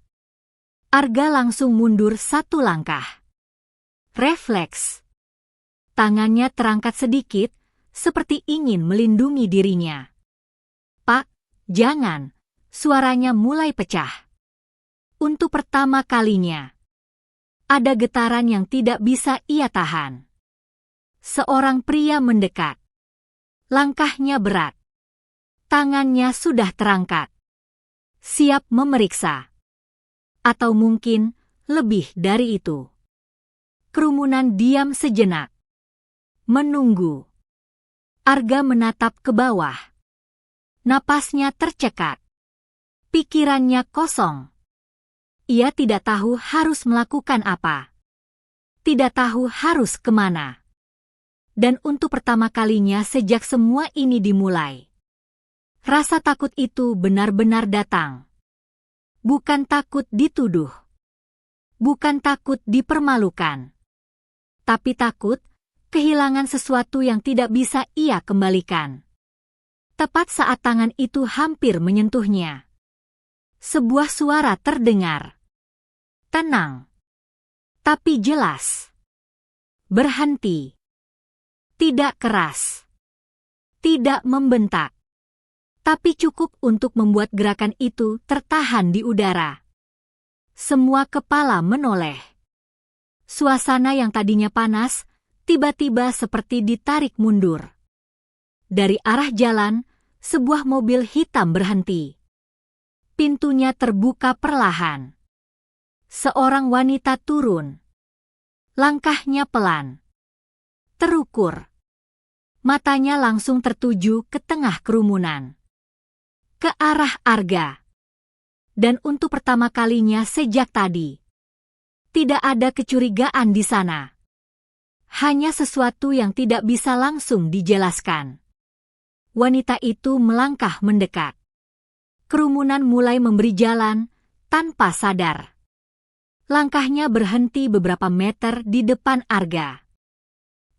Arga langsung mundur satu langkah. Refleks. Tangannya terangkat sedikit, seperti ingin melindungi dirinya. Pak, jangan. Suaranya mulai pecah. Untuk pertama kalinya. Ada getaran yang tidak bisa ia tahan. Seorang pria mendekat. Langkahnya berat. Tangannya sudah terangkat. Siap memeriksa. Atau mungkin lebih dari itu. Kerumunan diam sejenak. Menunggu. Arga menatap ke bawah. Napasnya tercekat. Pikirannya kosong. Ia tidak tahu harus melakukan apa. Tidak tahu harus kemana. Dan untuk pertama kalinya sejak semua ini dimulai. Rasa takut itu benar-benar datang. Bukan takut dituduh. Bukan takut dipermalukan. Tapi takut kehilangan sesuatu yang tidak bisa ia kembalikan. Tepat saat tangan itu hampir menyentuhnya. Sebuah suara terdengar. Tenang. Tapi jelas. Berhenti. Tidak keras. Tidak membentak. Tapi cukup untuk membuat gerakan itu tertahan di udara. Semua kepala menoleh. Suasana yang tadinya panas, tiba-tiba seperti ditarik mundur. Dari arah jalan, sebuah mobil hitam berhenti. Pintunya terbuka perlahan. Seorang wanita turun. Langkahnya pelan. Terukur. Matanya langsung tertuju ke tengah kerumunan. Ke arah Arga. Dan untuk pertama kalinya sejak tadi. Tidak ada kecurigaan di sana. Hanya sesuatu yang tidak bisa langsung dijelaskan. Wanita itu melangkah mendekat. Kerumunan mulai memberi jalan, tanpa sadar. Langkahnya berhenti beberapa meter di depan Arga.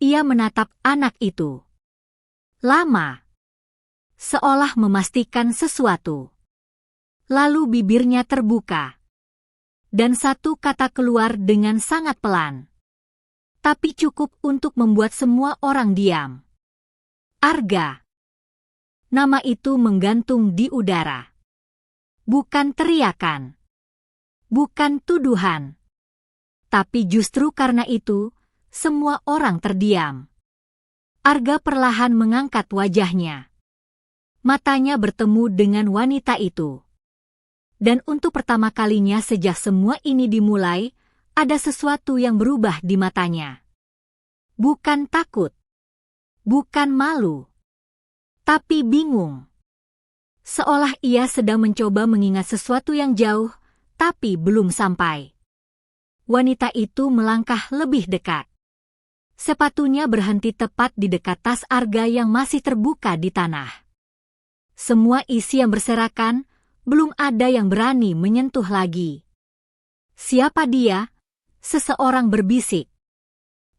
Ia menatap anak itu. Lama. Seolah memastikan sesuatu. Lalu bibirnya terbuka. Dan satu kata keluar dengan sangat pelan. Tapi cukup untuk membuat semua orang diam. Arga. Nama itu menggantung di udara. Bukan teriakan. Bukan tuduhan. Tapi justru karena itu, semua orang terdiam. Arga perlahan mengangkat wajahnya. Matanya bertemu dengan wanita itu. Dan untuk pertama kalinya sejak semua ini dimulai, ada sesuatu yang berubah di matanya. Bukan takut. Bukan malu. tapi bingung. Seolah ia sedang mencoba mengingat sesuatu yang jauh, tapi belum sampai. Wanita itu melangkah lebih dekat. Sepatunya berhenti tepat di dekat tas Arga yang masih terbuka di tanah. Semua isi yang berserakan, belum ada yang berani menyentuh lagi. Siapa dia? Seseorang berbisik.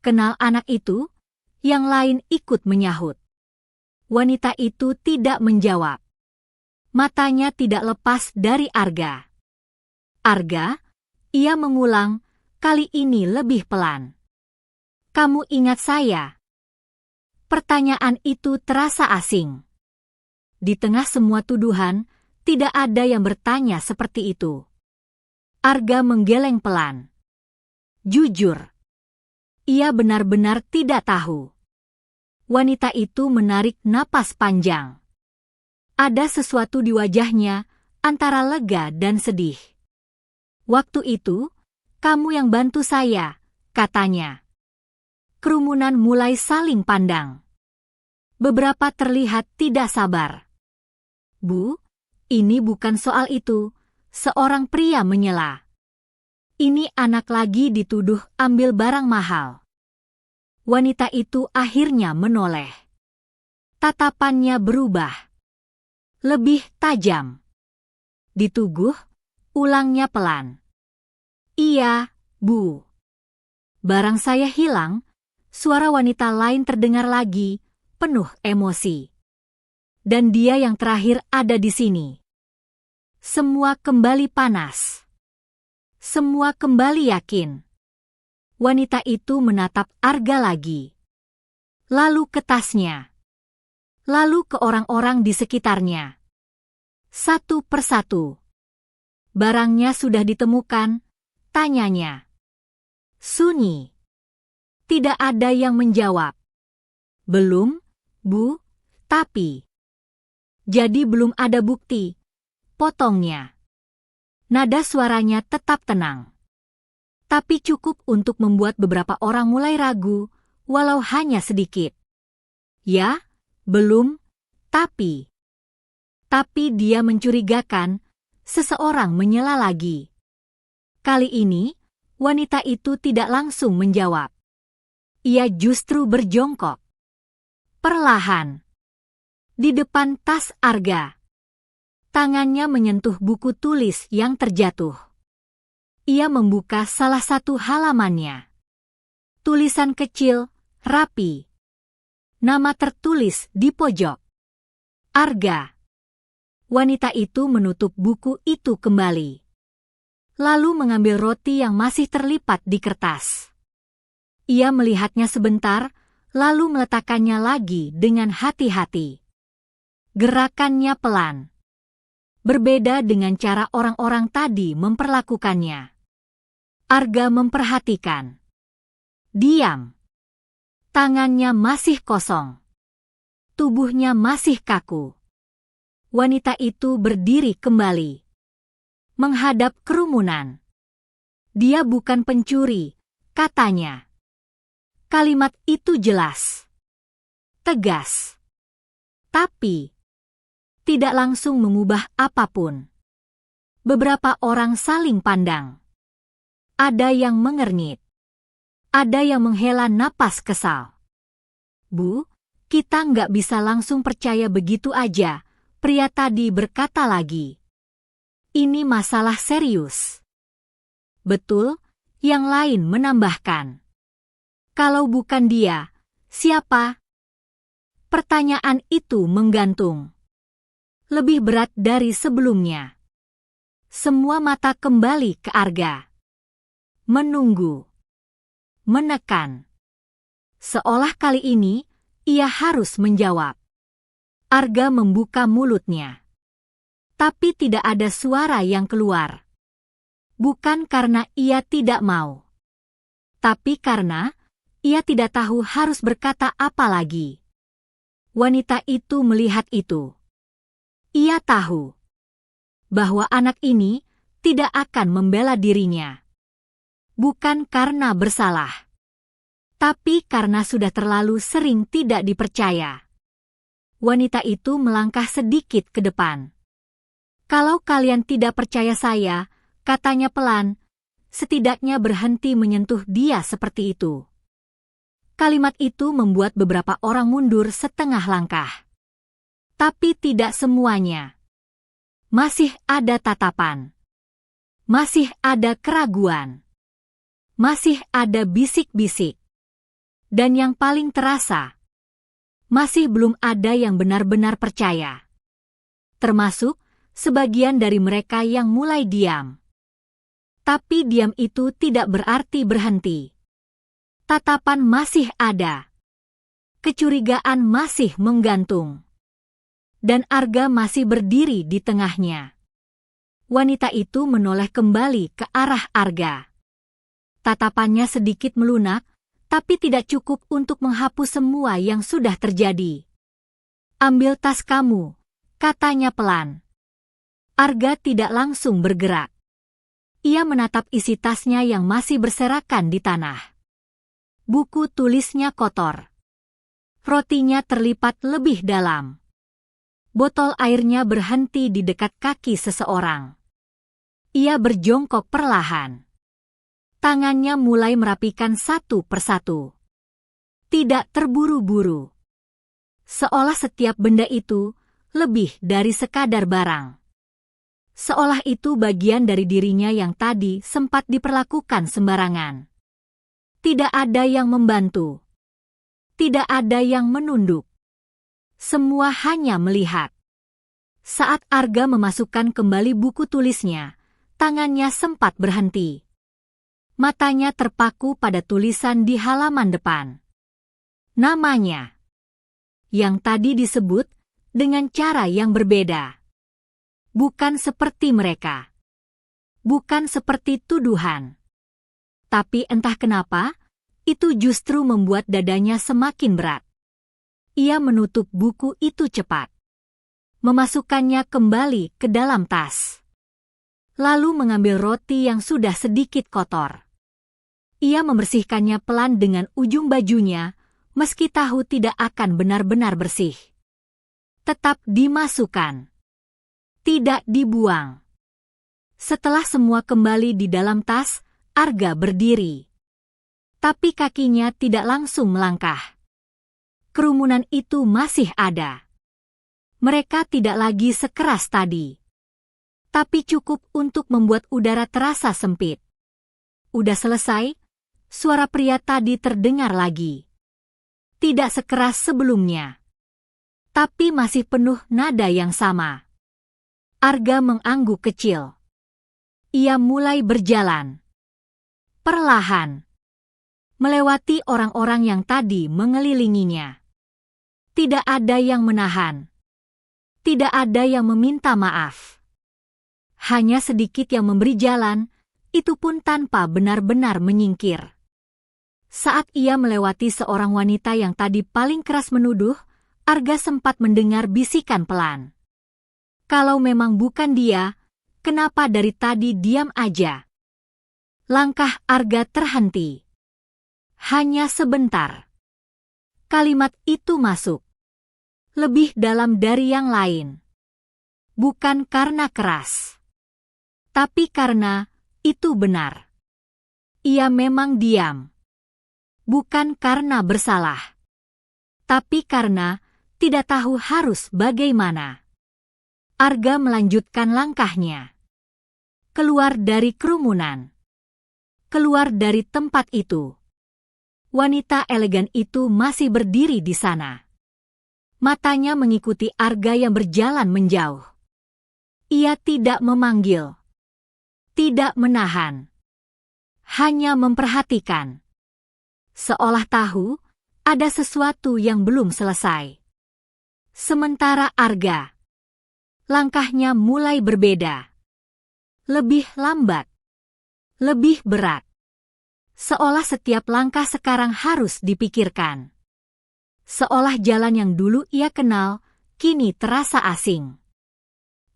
Kenal anak itu? Yang lain ikut menyahut. Wanita itu tidak menjawab. Matanya tidak lepas dari Arga. Arga? Ia mengulang, kali ini lebih pelan. Kamu ingat saya? Pertanyaan itu terasa asing. Di tengah semua tuduhan, tidak ada yang bertanya seperti itu. Arga menggeleng pelan. Jujur, ia benar-benar tidak tahu. Wanita itu menarik napas panjang. Ada sesuatu di wajahnya, antara lega dan sedih. Waktu itu, kamu yang bantu saya, katanya. Kerumunan mulai saling pandang. Beberapa terlihat tidak sabar. Bu, ini bukan soal itu, seorang pria menyela. Ini anak lagi dituduh ambil barang mahal. Wanita itu akhirnya menoleh. Tatapannya berubah. Lebih tajam. Dituguh, ulangnya pelan. Iya, Bu. Barang saya hilang. Suara wanita lain terdengar lagi, penuh emosi. Dan dia yang terakhir ada di sini. Semua kembali panas. Semua kembali yakin. Wanita itu menatap Arga lagi. Lalu ke tasnya. Lalu ke orang-orang di sekitarnya. Satu persatu. Barangnya sudah ditemukan, tanyanya. Sunyi. Tidak ada yang menjawab. Belum, Bu, tapi. Jadi belum ada bukti. Potongnya. Nada suaranya tetap tenang. Tapi cukup untuk membuat beberapa orang mulai ragu, walau hanya sedikit. Ya, belum, tapi. Tapi dia mencurigakan, seseorang menyela lagi. Kali ini, wanita itu tidak langsung menjawab. Ia justru berjongkok. Perlahan. Di depan tas Arga. Tangannya menyentuh buku tulis yang terjatuh. Ia membuka salah satu halamannya. Tulisan kecil, rapi. Nama tertulis di pojok. Arga. Wanita itu menutup buku itu kembali. Lalu mengambil roti yang masih terlipat di kertas. Ia melihatnya sebentar, lalu meletakkannya lagi dengan hati-hati. Gerakannya pelan. Berbeda dengan cara orang-orang tadi memperlakukannya. Arga memperhatikan. Diam. Tangannya masih kosong. Tubuhnya masih kaku. Wanita itu berdiri kembali. Menghadap kerumunan. Dia bukan pencuri, katanya. Kalimat itu jelas. Tegas. Tapi tidak langsung mengubah apapun. Beberapa orang saling pandang. Ada yang mengernyit. Ada yang menghela napas kesal. Bu, kita nggak bisa langsung percaya begitu aja, pria tadi berkata lagi. Ini masalah serius. Betul, yang lain menambahkan. Kalau bukan dia, siapa? Pertanyaan itu menggantung. Lebih berat dari sebelumnya. Semua mata kembali ke Arga. Menunggu. Menekan. Seolah kali ini, ia harus menjawab. Arga membuka mulutnya. Tapi tidak ada suara yang keluar. Bukan karena ia tidak mau. Tapi karena ia tidak tahu harus berkata apa lagi. Wanita itu melihat itu. Ia tahu bahwa anak ini tidak akan membela dirinya. Bukan karena bersalah, tapi karena sudah terlalu sering tidak dipercaya. Wanita itu melangkah sedikit ke depan. "Kalau kalian tidak percaya saya," katanya pelan, "setidaknya berhenti menyentuh dia seperti itu." Kalimat itu membuat beberapa orang mundur setengah langkah. Tapi tidak semuanya. Masih ada tatapan. Masih ada keraguan. Masih ada bisik-bisik. Dan yang paling terasa, masih belum ada yang benar-benar percaya. Termasuk sebagian dari mereka yang mulai diam. Tapi diam itu tidak berarti berhenti. Tatapan masih ada. Kecurigaan masih menggantung. Dan Arga masih berdiri di tengahnya. Wanita itu menoleh kembali ke arah Arga. Tatapannya sedikit melunak, tapi tidak cukup untuk menghapus semua yang sudah terjadi. "Ambil tas kamu," katanya pelan. Arga tidak langsung bergerak. Ia menatap isi tasnya yang masih berserakan di tanah. Buku tulisnya kotor. Rotinya terlipat lebih dalam. Botol airnya berhenti di dekat kaki seseorang. Ia berjongkok perlahan. Tangannya mulai merapikan satu persatu. Tidak terburu-buru. Seolah setiap benda itu lebih dari sekadar barang. Seolah itu bagian dari dirinya yang tadi sempat diperlakukan sembarangan. Tidak ada yang membantu. Tidak ada yang menunduk. Semua hanya melihat. Saat Arga memasukkan kembali buku tulisnya, tangannya sempat berhenti. Matanya terpaku pada tulisan di halaman depan. Namanya. Yang tadi disebut dengan cara yang berbeda. Bukan seperti mereka. Bukan seperti tuduhan. Tapi entah kenapa, itu justru membuat dadanya semakin berat. Ia menutup buku itu cepat. Memasukkannya kembali ke dalam tas. Lalu mengambil roti yang sudah sedikit kotor. Ia membersihkannya pelan dengan ujung bajunya, meski tahu tidak akan benar-benar bersih. Tetap dimasukkan. Tidak dibuang. Setelah semua kembali di dalam tas, Arga berdiri. Tapi kakinya tidak langsung melangkah. Kerumunan itu masih ada. Mereka tidak lagi sekeras tadi. Tapi cukup untuk membuat udara terasa sempit. "Udah selesai?" Suara pria tadi terdengar lagi. Tidak sekeras sebelumnya. Tapi masih penuh nada yang sama. Arga mengangguk kecil. Ia mulai berjalan. Perlahan. Melewati orang-orang yang tadi mengelilinginya. Tidak ada yang menahan. Tidak ada yang meminta maaf. Hanya sedikit yang memberi jalan, itu pun tanpa benar-benar menyingkir. Saat ia melewati seorang wanita yang tadi paling keras menuduh, Arga sempat mendengar bisikan pelan. "Kalau memang bukan dia, kenapa dari tadi diam aja?" Langkah Arga terhenti. Hanya sebentar. Kalimat itu masuk. Lebih dalam dari yang lain. Bukan karena keras. Tapi karena itu benar. Ia memang diam. Bukan karena bersalah. Tapi karena tidak tahu harus bagaimana. Arga melanjutkan langkahnya. Keluar dari kerumunan. Keluar dari tempat itu. Wanita elegan itu masih berdiri di sana. Matanya mengikuti Arga yang berjalan menjauh. Ia tidak memanggil. Tidak menahan. Hanya memperhatikan. Seolah tahu ada sesuatu yang belum selesai. Sementara Arga, langkahnya mulai berbeda. Lebih lambat. Lebih berat. Seolah setiap langkah sekarang harus dipikirkan. Seolah jalan yang dulu ia kenal, kini terasa asing.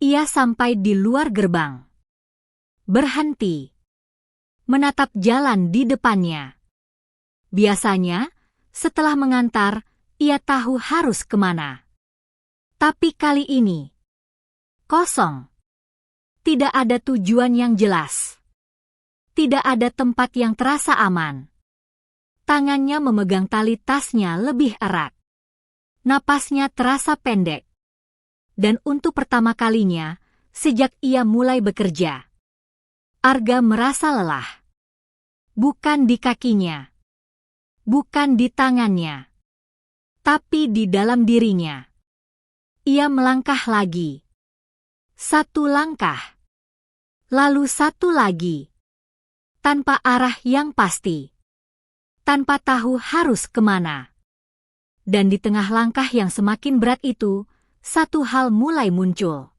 Ia sampai di luar gerbang. Berhenti. Menatap jalan di depannya. Biasanya, setelah mengantar, ia tahu harus kemana. Tapi kali ini, kosong. Tidak ada tujuan yang jelas. Tidak ada tempat yang terasa aman. Tangannya memegang tali tasnya lebih erat. Napasnya terasa pendek. Dan untuk pertama kalinya, sejak ia mulai bekerja, Arga merasa lelah. Bukan di kakinya. Bukan di tangannya. Tapi di dalam dirinya. Ia melangkah lagi. Satu langkah. Lalu satu lagi. Tanpa arah yang pasti. Tanpa tahu harus kemana. Dan di tengah langkah yang semakin berat itu, satu hal mulai muncul.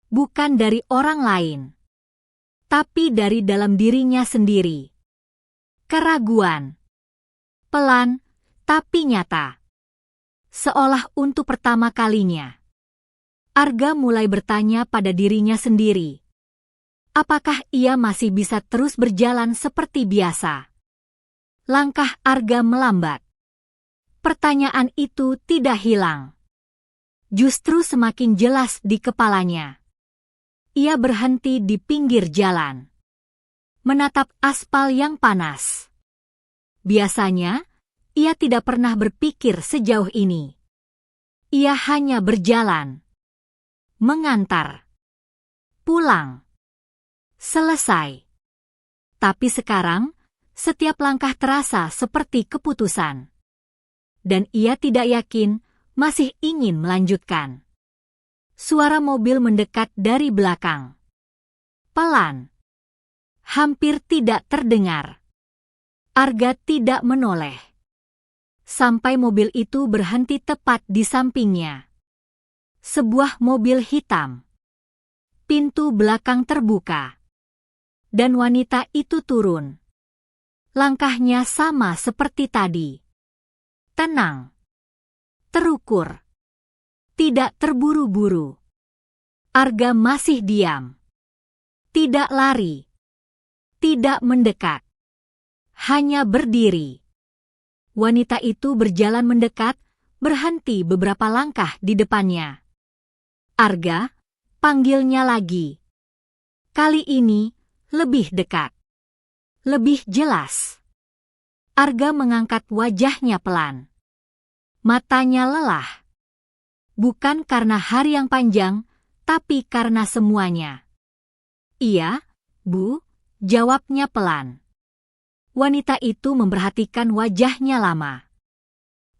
Bukan dari orang lain. Tapi dari dalam dirinya sendiri. Keraguan. Pelan, tapi nyata. Seolah untuk pertama kalinya. Arga mulai bertanya pada dirinya sendiri. Apakah ia masih bisa terus berjalan seperti biasa? Langkah Arga melambat. Pertanyaan itu tidak hilang. Justru semakin jelas di kepalanya. Ia berhenti di pinggir jalan. Menatap aspal yang panas. Biasanya, ia tidak pernah berpikir sejauh ini. Ia hanya berjalan. Mengantar. Pulang. Selesai. Tapi sekarang, setiap langkah terasa seperti keputusan. Dan ia tidak yakin masih ingin melanjutkan. Suara mobil mendekat dari belakang. Pelan. Hampir tidak terdengar. Arga tidak menoleh. Sampai mobil itu berhenti tepat di sampingnya. Sebuah mobil hitam. Pintu belakang terbuka. Dan wanita itu turun. Langkahnya sama seperti tadi. Tenang. Terukur. Tidak terburu-buru. Arga masih diam. Tidak lari. Tidak mendekat. Hanya berdiri. Wanita itu berjalan mendekat, berhenti beberapa langkah di depannya. Arga, panggilnya lagi. Kali ini, lebih dekat. Lebih jelas. Arga mengangkat wajahnya pelan. Matanya lelah. Bukan karena hari yang panjang, tapi karena semuanya. Iya, Bu, jawabnya pelan. Wanita itu memperhatikan wajahnya lama.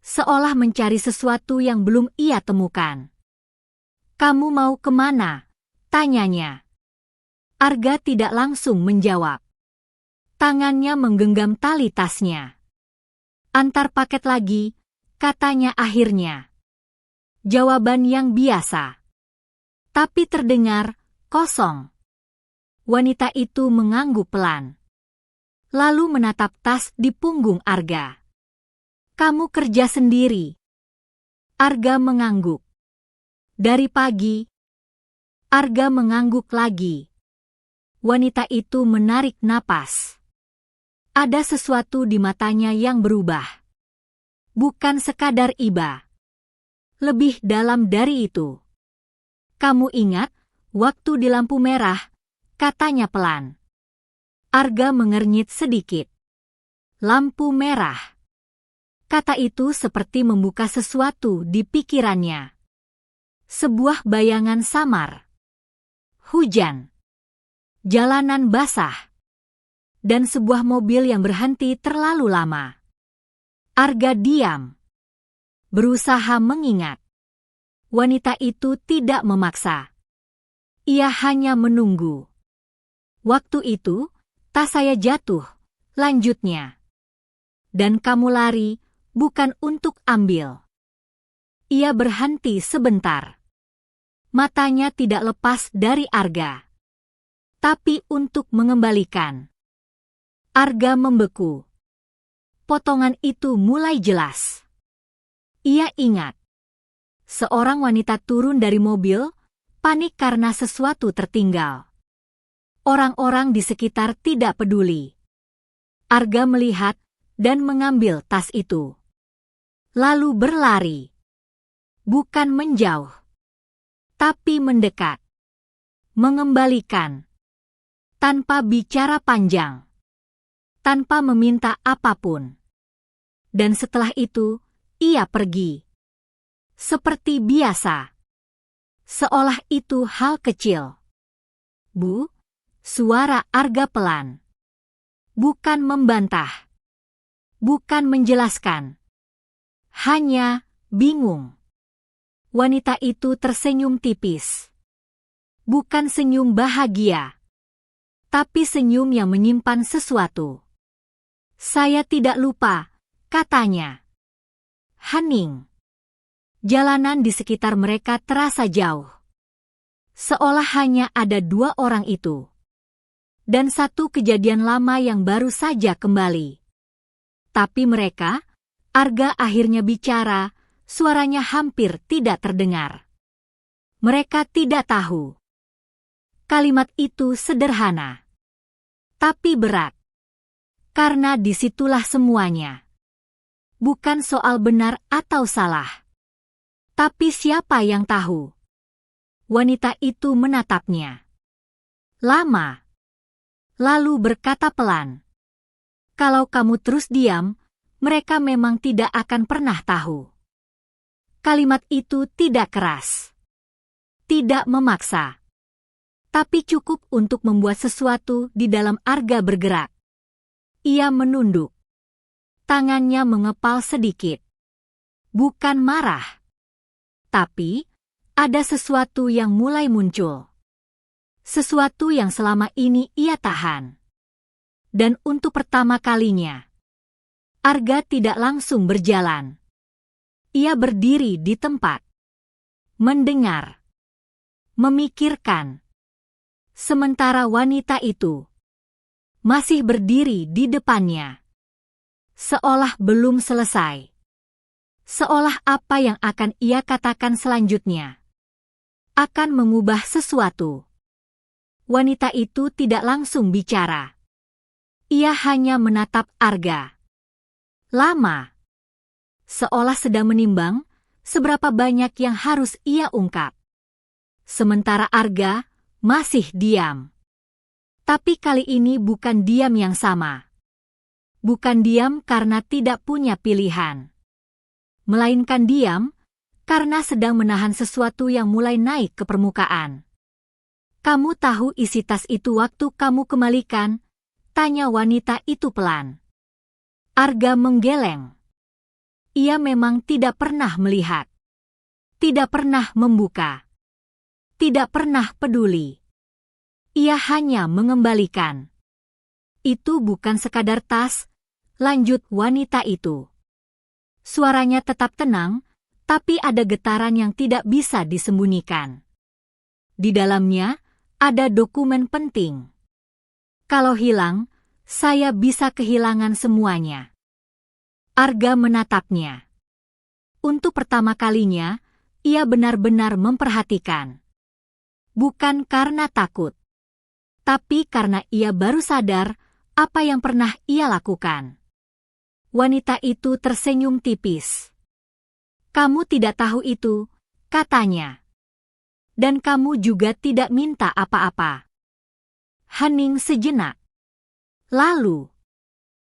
Seolah mencari sesuatu yang belum ia temukan. Kamu mau kemana? Tanyanya. Arga tidak langsung menjawab. Tangannya menggenggam tali tasnya. Antar paket lagi, katanya akhirnya. Jawaban yang biasa. Tapi terdengar kosong. Wanita itu mengangguk pelan. Lalu menatap tas di punggung Arga. Kamu kerja sendiri. Arga mengangguk. Dari pagi. Arga mengangguk lagi. Wanita itu menarik napas. Ada sesuatu di matanya yang berubah. Bukan sekadar iba. Lebih dalam dari itu. Kamu ingat, waktu di lampu merah, katanya pelan. Arga mengernyit sedikit. Lampu merah. Kata itu seperti membuka sesuatu di pikirannya. Sebuah bayangan samar. Hujan. Jalanan basah. Dan sebuah mobil yang berhenti terlalu lama. Arga diam. Berusaha mengingat. Wanita itu tidak memaksa. Ia hanya menunggu. Waktu itu, tas saya jatuh, lanjutnya. Dan kamu lari, bukan untuk ambil. Ia berhenti sebentar. Matanya tidak lepas dari Arga. Tapi untuk mengembalikan. Arga membeku. Potongan itu mulai jelas. Ia ingat. Seorang wanita turun dari mobil, panik karena sesuatu tertinggal. Orang-orang di sekitar tidak peduli. Arga melihat dan mengambil tas itu. Lalu berlari. Bukan menjauh, tapi mendekat. Mengembalikan. Tanpa bicara panjang. Tanpa meminta apapun. Dan setelah itu, ia pergi. Seperti biasa. Seolah itu hal kecil. Bu, suara Arga pelan. Bukan membantah. Bukan menjelaskan. Hanya bingung. Wanita itu tersenyum tipis. Bukan senyum bahagia, tapi senyum yang menyimpan sesuatu. Saya tidak lupa, katanya. Hening. Jalanan di sekitar mereka terasa jauh. Seolah hanya ada dua orang itu. Dan satu kejadian lama yang baru saja kembali. Tapi mereka, Arga akhirnya bicara, suaranya hampir tidak terdengar. Mereka tidak tahu. Kalimat itu sederhana. Tapi berat. Karena disitulah semuanya. Bukan soal benar atau salah. Tapi siapa yang tahu? Wanita itu menatapnya. Lama. Lalu berkata pelan. Kalau kamu terus diam, mereka memang tidak akan pernah tahu. Kalimat itu tidak keras. Tidak memaksa. Tapi cukup untuk membuat sesuatu di dalam Arga bergerak. Ia menunduk. Tangannya mengepal sedikit. Bukan marah. Tapi, ada sesuatu yang mulai muncul. Sesuatu yang selama ini ia tahan. Dan untuk pertama kalinya, Arga tidak langsung berjalan. Ia berdiri di tempat. Mendengar. Memikirkan. Sementara wanita itu masih berdiri di depannya. Seolah belum selesai. Seolah apa yang akan ia katakan selanjutnya akan mengubah sesuatu. Wanita itu tidak langsung bicara. Ia hanya menatap Arga. Lama. Seolah sedang menimbang seberapa banyak yang harus ia ungkap. Sementara Arga masih diam. Tapi kali ini bukan diam yang sama. Bukan diam karena tidak punya pilihan. Melainkan diam karena sedang menahan sesuatu yang mulai naik ke permukaan. Kamu tahu isi tas itu waktu kamu kembalikan? Tanya wanita itu pelan. Arga menggeleng. Ia memang tidak pernah melihat. Tidak pernah membuka. Tidak pernah peduli. Ia hanya mengembalikan. Itu bukan sekadar tas, lanjut wanita itu. Suaranya tetap tenang, tapi ada getaran yang tidak bisa disembunyikan. Di dalamnya, ada dokumen penting. Kalau hilang, saya bisa kehilangan semuanya. Arga menatapnya. Untuk pertama kalinya, ia benar-benar memperhatikan. Bukan karena takut, tapi karena ia baru sadar apa yang pernah ia lakukan. Wanita itu tersenyum tipis. Kamu tidak tahu itu, katanya. Dan kamu juga tidak minta apa-apa. Hening sejenak. Lalu,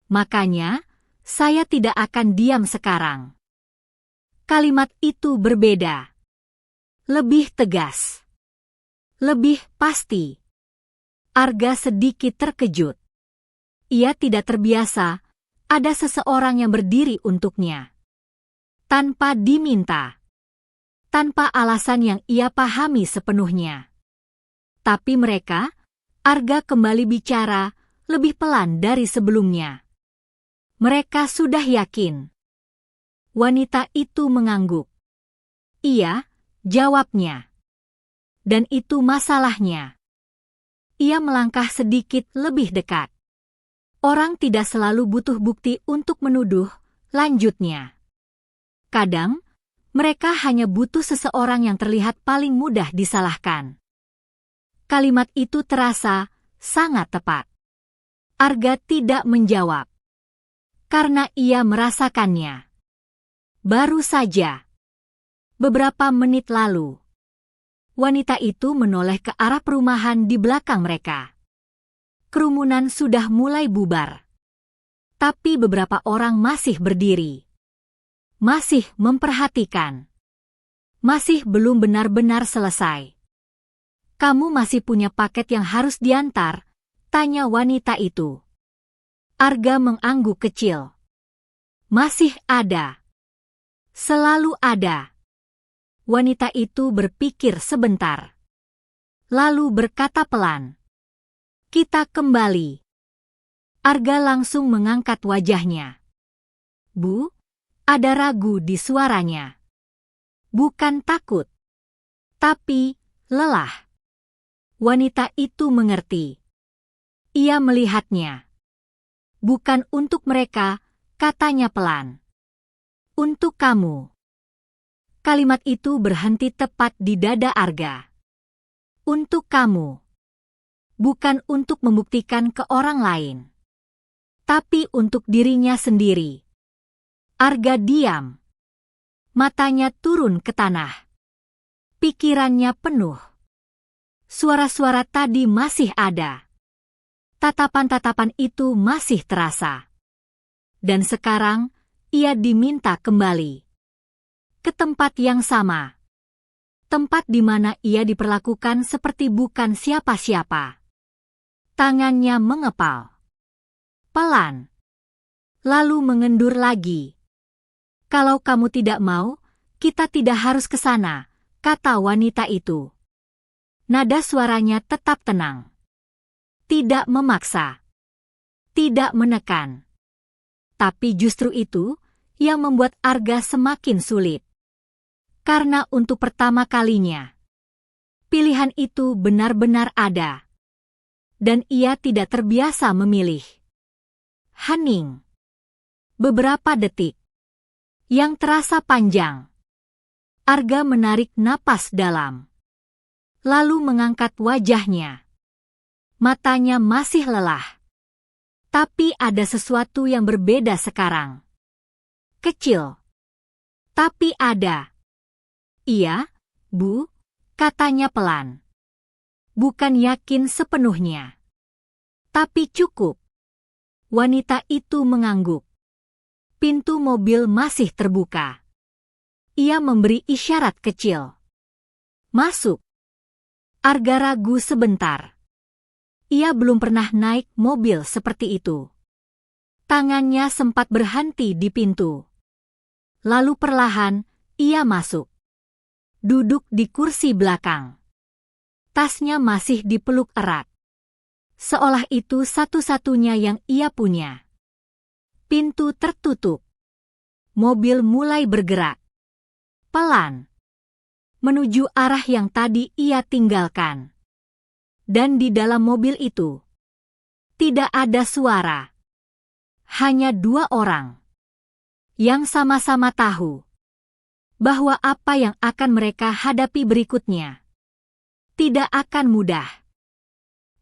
makanya, saya tidak akan diam sekarang. Kalimat itu berbeda. Lebih tegas. Lebih pasti. Arga sedikit terkejut. Ia tidak terbiasa ada seseorang yang berdiri untuknya. Tanpa diminta. Tanpa alasan yang ia pahami sepenuhnya. Tapi mereka, Arga kembali bicara lebih pelan dari sebelumnya. Mereka sudah yakin. Wanita itu mengangguk. Iya, jawabnya. Dan itu masalahnya. Ia melangkah sedikit lebih dekat. Orang tidak selalu butuh bukti untuk menuduh, lanjutnya. Kadang, mereka hanya butuh seseorang yang terlihat paling mudah disalahkan. Kalimat itu terasa sangat tepat. Arga tidak menjawab. Karena ia merasakannya. Baru saja. Beberapa menit lalu, wanita itu menoleh ke arah perumahan di belakang mereka. Kerumunan sudah mulai bubar. Tapi beberapa orang masih berdiri. Masih memperhatikan. Masih belum benar-benar selesai. "Kamu masih punya paket yang harus diantar?" tanya wanita itu. Arga mengangguk kecil. "Masih ada. Selalu ada." Wanita itu berpikir sebentar. Lalu berkata pelan, "Kita kembali." Arga langsung mengangkat wajahnya. "Bu?" Ada ragu di suaranya. Bukan takut, tapi lelah. Wanita itu mengerti. Ia melihatnya. "Bukan untuk mereka," katanya pelan. "Untuk kamu." Kalimat itu berhenti tepat di dada Arga. Untuk kamu. Bukan untuk membuktikan ke orang lain, tapi untuk dirinya sendiri. Arga diam. Matanya turun ke tanah. Pikirannya penuh. Suara-suara tadi masih ada. Tatapan-tatapan itu masih terasa. Dan sekarang, ia diminta kembali ke tempat yang sama. Tempat di mana ia diperlakukan seperti bukan siapa-siapa. Tangannya mengepal. Pelan. Lalu mengendur lagi. "Kalau kamu tidak mau, kita tidak harus ke sana," kata wanita itu. Nada suaranya tetap tenang. Tidak memaksa. Tidak menekan. Tapi justru itu yang membuat Arga semakin sulit. Karena untuk pertama kalinya, pilihan itu benar-benar ada. Dan ia tidak terbiasa memilih. Hening. Beberapa detik. Yang terasa panjang. Arga menarik napas dalam. Lalu mengangkat wajahnya. Matanya masih lelah. Tapi ada sesuatu yang berbeda sekarang. Kecil. Tapi ada. "Iya, Bu," katanya pelan. Bukan yakin sepenuhnya. Tapi cukup. Wanita itu mengangguk. Pintu mobil masih terbuka. Ia memberi isyarat kecil. "Masuk." Arga ragu sebentar. Ia belum pernah naik mobil seperti itu. Tangannya sempat berhenti di pintu. Lalu perlahan, ia masuk. Duduk di kursi belakang. Tasnya masih dipeluk erat. Seolah itu satu-satunya yang ia punya. Pintu tertutup. Mobil mulai bergerak. Pelan. Menuju arah yang tadi ia tinggalkan. Dan di dalam mobil itu, tidak ada suara. Hanya dua orang. Yang sama-sama tahu bahwa apa yang akan mereka hadapi berikutnya tidak akan mudah.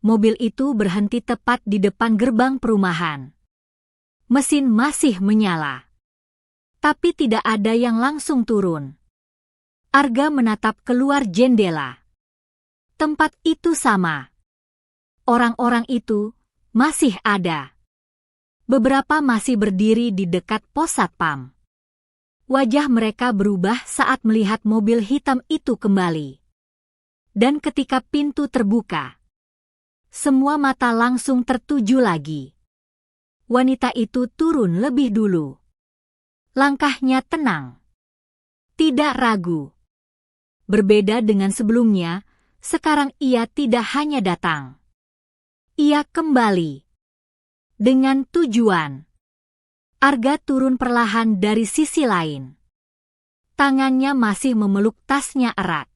Mobil itu berhenti tepat di depan gerbang perumahan. Mesin masih menyala. Tapi tidak ada yang langsung turun. Arga menatap keluar jendela. Tempat itu sama. Orang-orang itu masih ada. Beberapa masih berdiri di dekat pos satpam. Wajah mereka berubah saat melihat mobil hitam itu kembali. Dan ketika pintu terbuka, semua mata langsung tertuju lagi. Wanita itu turun lebih dulu. Langkahnya tenang. Tidak ragu. Berbeda dengan sebelumnya, sekarang ia tidak hanya datang. Ia kembali. Dengan tujuan. Arga turun perlahan dari sisi lain. Tangannya masih memeluk tasnya erat.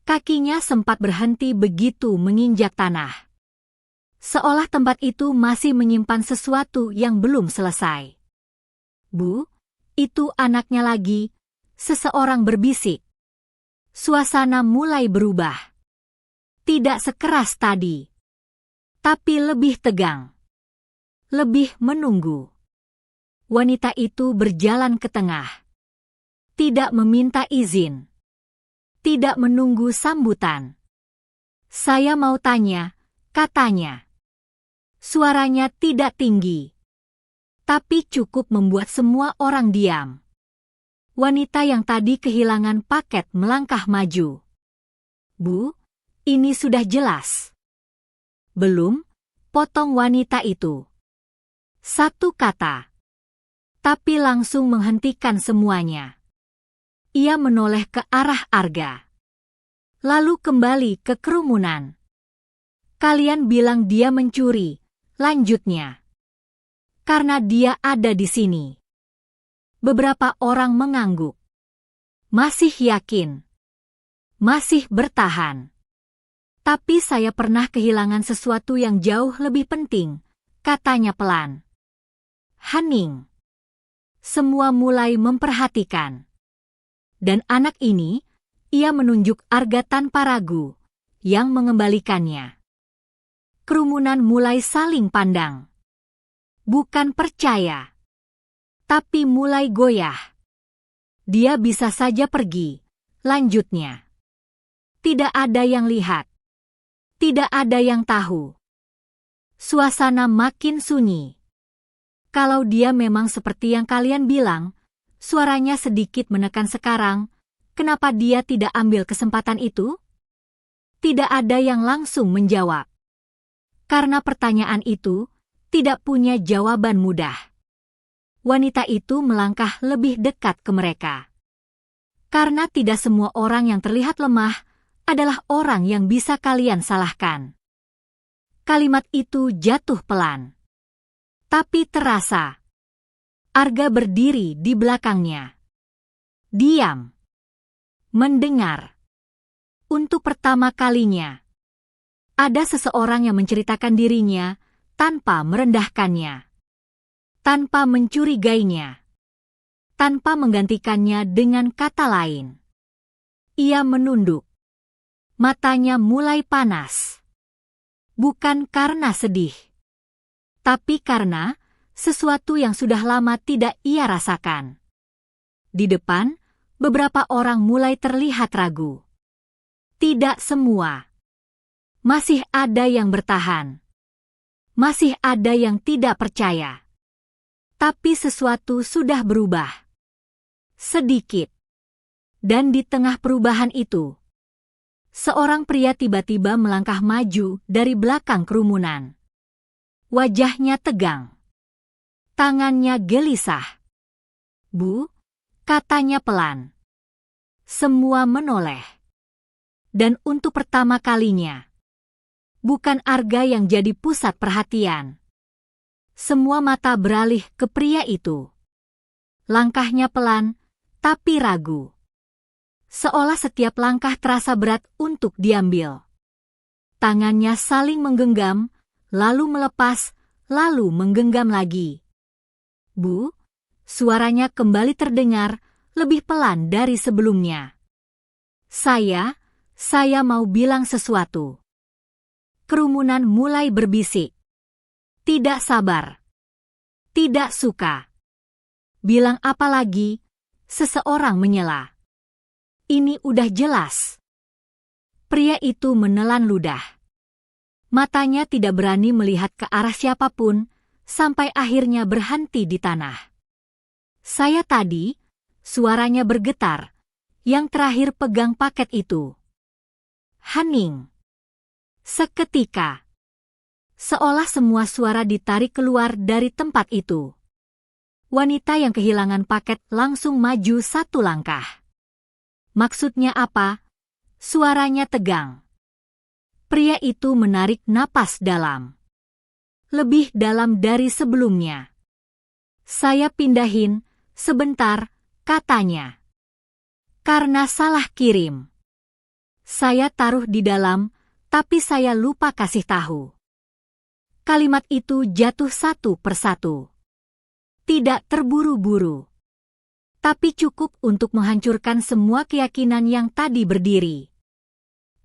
Kakinya sempat berhenti begitu menginjak tanah. Seolah tempat itu masih menyimpan sesuatu yang belum selesai. "Bu, itu anaknya lagi," seseorang berbisik. Suasana mulai berubah. Tidak sekeras tadi, tapi lebih tegang. Lebih menunggu. Wanita itu berjalan ke tengah. Tidak meminta izin. Tidak menunggu sambutan. Saya mau tanya, katanya. Suaranya tidak tinggi, tapi cukup membuat semua orang diam. Wanita yang tadi kehilangan paket melangkah maju. Bu, ini sudah jelas. Belum, potong wanita itu. Satu kata. Tapi langsung menghentikan semuanya. Ia menoleh ke arah Arga. Lalu kembali ke kerumunan. Kalian bilang dia mencuri, lanjutnya. Karena dia ada di sini. Beberapa orang mengangguk. Masih yakin. Masih bertahan. Tapi saya pernah kehilangan sesuatu yang jauh lebih penting, katanya pelan. Hening. Semua mulai memperhatikan. Dan anak ini, ia menunjuk Arga tanpa ragu, yang mengembalikannya. Kerumunan mulai saling pandang. Bukan percaya, tapi mulai goyah. Dia bisa saja pergi, lanjutnya. Tidak ada yang lihat. Tidak ada yang tahu. Suasana makin sunyi. Kalau dia memang seperti yang kalian bilang, suaranya sedikit menekan sekarang, kenapa dia tidak ambil kesempatan itu? Tidak ada yang langsung menjawab. Karena pertanyaan itu tidak punya jawaban mudah. Wanita itu melangkah lebih dekat ke mereka. Karena tidak semua orang yang terlihat lemah adalah orang yang bisa kalian salahkan. Kalimat itu jatuh pelan. Tapi terasa. Arga berdiri di belakangnya. Diam. Mendengar. Untuk pertama kalinya. Ada seseorang yang menceritakan dirinya tanpa merendahkannya. Tanpa mencurigainya. Tanpa menggantikannya dengan kata lain. Ia menunduk. Matanya mulai panas. Bukan karena sedih. Tapi karena sesuatu yang sudah lama tidak ia rasakan. Di depan, beberapa orang mulai terlihat ragu. Tidak semua. Masih ada yang bertahan. Masih ada yang tidak percaya. Tapi sesuatu sudah berubah. Sedikit. Dan di tengah perubahan itu, seorang pria tiba-tiba melangkah maju dari belakang kerumunan. Wajahnya tegang. Tangannya gelisah. Bu, katanya pelan. Semua menoleh. Dan untuk pertama kalinya, bukan Arga yang jadi pusat perhatian. Semua mata beralih ke pria itu. Langkahnya pelan, tapi ragu. Seolah setiap langkah terasa berat untuk diambil. Tangannya saling menggenggam, lalu melepas, lalu menggenggam lagi. Bu, suaranya kembali terdengar, lebih pelan dari sebelumnya. Saya mau bilang sesuatu. Kerumunan mulai berbisik. Tidak sabar. Tidak suka. Bilang apa lagi? Seseorang menyela. Ini udah jelas. Pria itu menelan ludah. Matanya tidak berani melihat ke arah siapapun, sampai akhirnya berhenti di tanah. Saya tadi, suaranya bergetar, yang terakhir pegang paket itu. Hening. Seketika. Seolah semua suara ditarik keluar dari tempat itu. Wanita yang kehilangan paket langsung maju satu langkah. Maksudnya apa? Suaranya tegang. Pria itu menarik napas dalam. Lebih dalam dari sebelumnya. Saya pindahin, sebentar, katanya. Karena salah kirim. Saya taruh di dalam, tapi saya lupa kasih tahu. Kalimat itu jatuh satu persatu. Tidak terburu-buru. Tapi cukup untuk menghancurkan semua keyakinan yang tadi berdiri.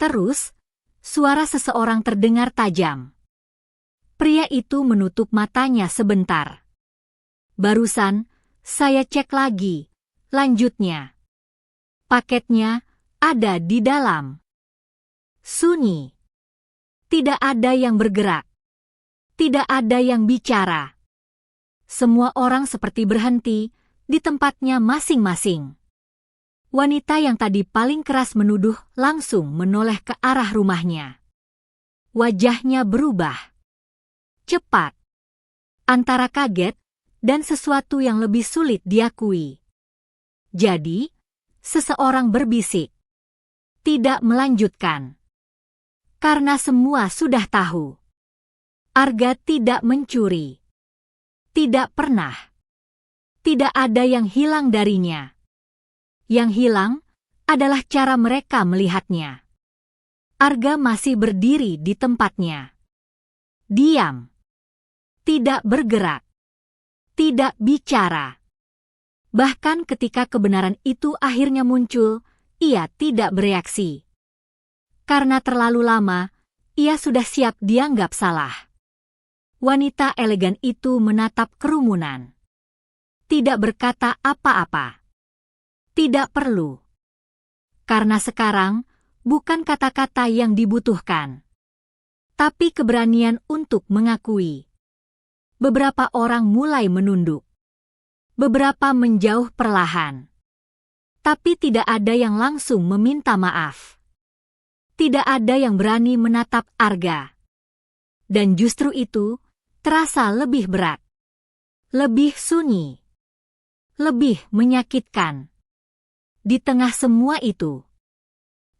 Terus, suara seseorang terdengar tajam. Pria itu menutup matanya sebentar. Barusan, saya cek lagi, lanjutnya. Paketnya ada di dalam. Sunyi. Tidak ada yang bergerak. Tidak ada yang bicara. Semua orang seperti berhenti di tempatnya masing-masing. Wanita yang tadi paling keras menuduh langsung menoleh ke arah rumahnya. Wajahnya berubah. Cepat. Antara kaget dan sesuatu yang lebih sulit diakui. Jadi, seseorang berbisik. Tidak melanjutkan. Karena semua sudah tahu. Arga tidak mencuri. Tidak pernah. Tidak ada yang hilang darinya. Yang hilang adalah cara mereka melihatnya. Arga masih berdiri di tempatnya. Diam. Tidak bergerak. Tidak bicara. Bahkan ketika kebenaran itu akhirnya muncul, ia tidak bereaksi. Karena terlalu lama, ia sudah siap dianggap salah. Wanita elegan itu menatap kerumunan. Tidak berkata apa-apa. Tidak perlu. Karena sekarang, bukan kata-kata yang dibutuhkan. Tapi keberanian untuk mengakui. Beberapa orang mulai menunduk. Beberapa menjauh perlahan. Tapi tidak ada yang langsung meminta maaf. Tidak ada yang berani menatap Arga. Dan justru itu terasa lebih berat. Lebih sunyi. Lebih menyakitkan. Di tengah semua itu,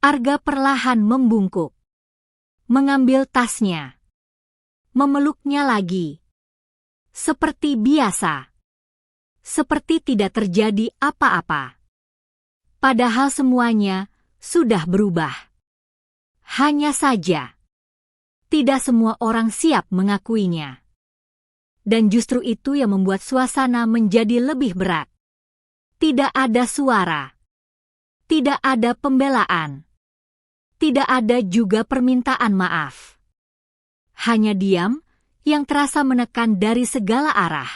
Arga perlahan membungkuk. Mengambil tasnya. Memeluknya lagi. Seperti biasa. Seperti tidak terjadi apa-apa. Padahal semuanya sudah berubah. Hanya saja, tidak semua orang siap mengakuinya. Dan justru itu yang membuat suasana menjadi lebih berat. Tidak ada suara. Tidak ada pembelaan. Tidak ada juga permintaan maaf. Hanya diam yang terasa menekan dari segala arah.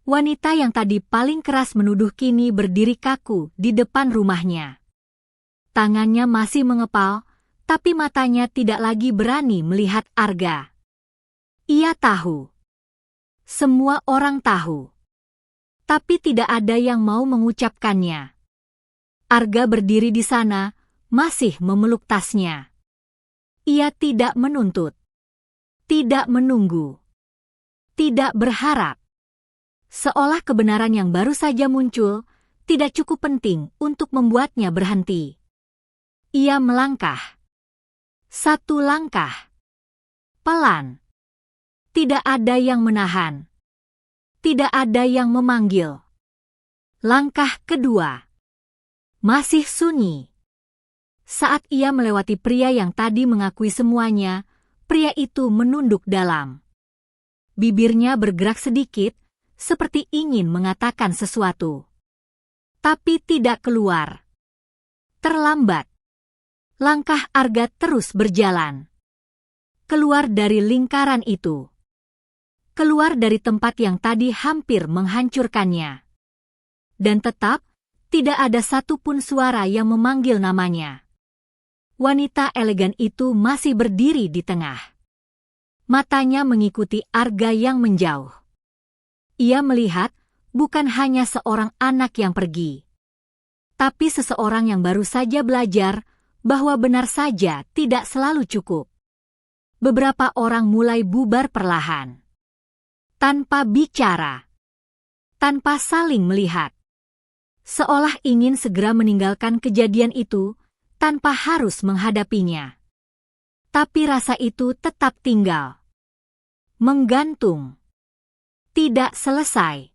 Wanita yang tadi paling keras menuduh kini berdiri kaku di depan rumahnya. Tangannya masih mengepal, tapi matanya tidak lagi berani melihat Arga. Ia tahu. Semua orang tahu. Tapi tidak ada yang mau mengucapkannya. Arga berdiri di sana, masih memeluk tasnya. Ia tidak menuntut. Tidak menunggu. Tidak berharap. Seolah kebenaran yang baru saja muncul, tidak cukup penting untuk membuatnya berhenti. Ia melangkah. Satu langkah. Pelan. Tidak ada yang menahan. Tidak ada yang memanggil. Langkah kedua. Masih sunyi. Saat ia melewati pria yang tadi mengakui semuanya, pria itu menunduk dalam. Bibirnya bergerak sedikit, seperti ingin mengatakan sesuatu. Tapi tidak keluar. Terlambat. Langkah Arga terus berjalan. Keluar dari lingkaran itu. Keluar dari tempat yang tadi hampir menghancurkannya. Dan tetap, tidak ada satupun suara yang memanggil namanya. Wanita elegan itu masih berdiri di tengah. Matanya mengikuti Arga yang menjauh. Ia melihat bukan hanya seorang anak yang pergi, tapi seseorang yang baru saja belajar bahwa benar saja tidak selalu cukup. Beberapa orang mulai bubar perlahan. Tanpa bicara. Tanpa saling melihat. Seolah ingin segera meninggalkan kejadian itu tanpa harus menghadapinya. Tapi rasa itu tetap tinggal. Menggantung. Tidak selesai.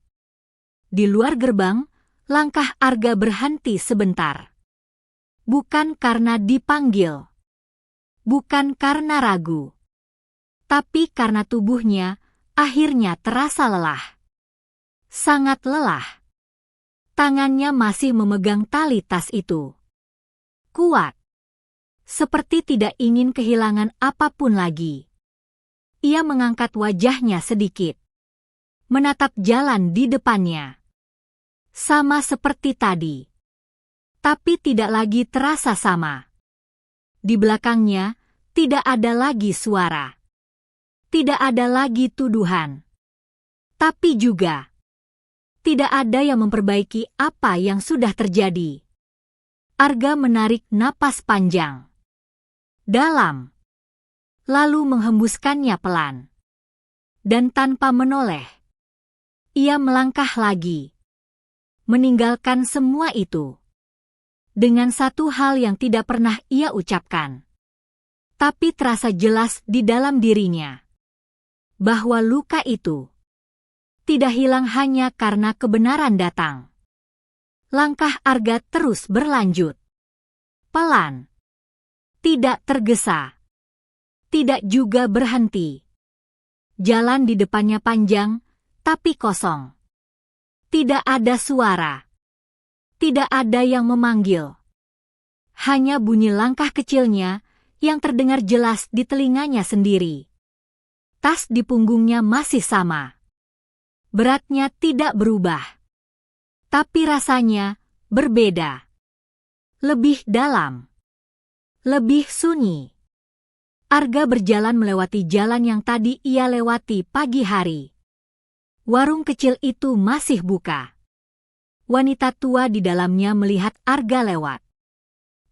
Di luar gerbang, langkah Arga berhenti sebentar. Bukan karena dipanggil. Bukan karena ragu. Tapi karena tubuhnya akhirnya terasa lelah. Sangat lelah. Tangannya masih memegang tali tas itu. Kuat. Seperti tidak ingin kehilangan apapun lagi. Ia mengangkat wajahnya sedikit. Menatap jalan di depannya. Sama seperti tadi. Tapi tidak lagi terasa sama. Di belakangnya, tidak ada lagi suara. Tidak ada lagi tuduhan. Tapi juga, tidak ada yang memperbaiki apa yang sudah terjadi. Arga menarik napas panjang. Dalam. Lalu menghembuskannya pelan. Dan tanpa menoleh, ia melangkah lagi. Meninggalkan semua itu. Dengan satu hal yang tidak pernah ia ucapkan. Tapi terasa jelas di dalam dirinya. Bahwa luka itu tidak hilang hanya karena kebenaran datang. Langkah Arga terus berlanjut. Pelan. Tidak tergesa. Tidak juga berhenti. Jalan di depannya panjang, tapi kosong. Tidak ada suara. Tidak ada yang memanggil. Hanya bunyi langkah kecilnya yang terdengar jelas di telinganya sendiri. Tas di punggungnya masih sama. Beratnya tidak berubah. Tapi rasanya berbeda. Lebih dalam. Lebih sunyi. Arga berjalan melewati jalan yang tadi ia lewati pagi hari. Warung kecil itu masih buka. Wanita tua di dalamnya melihat Arga lewat.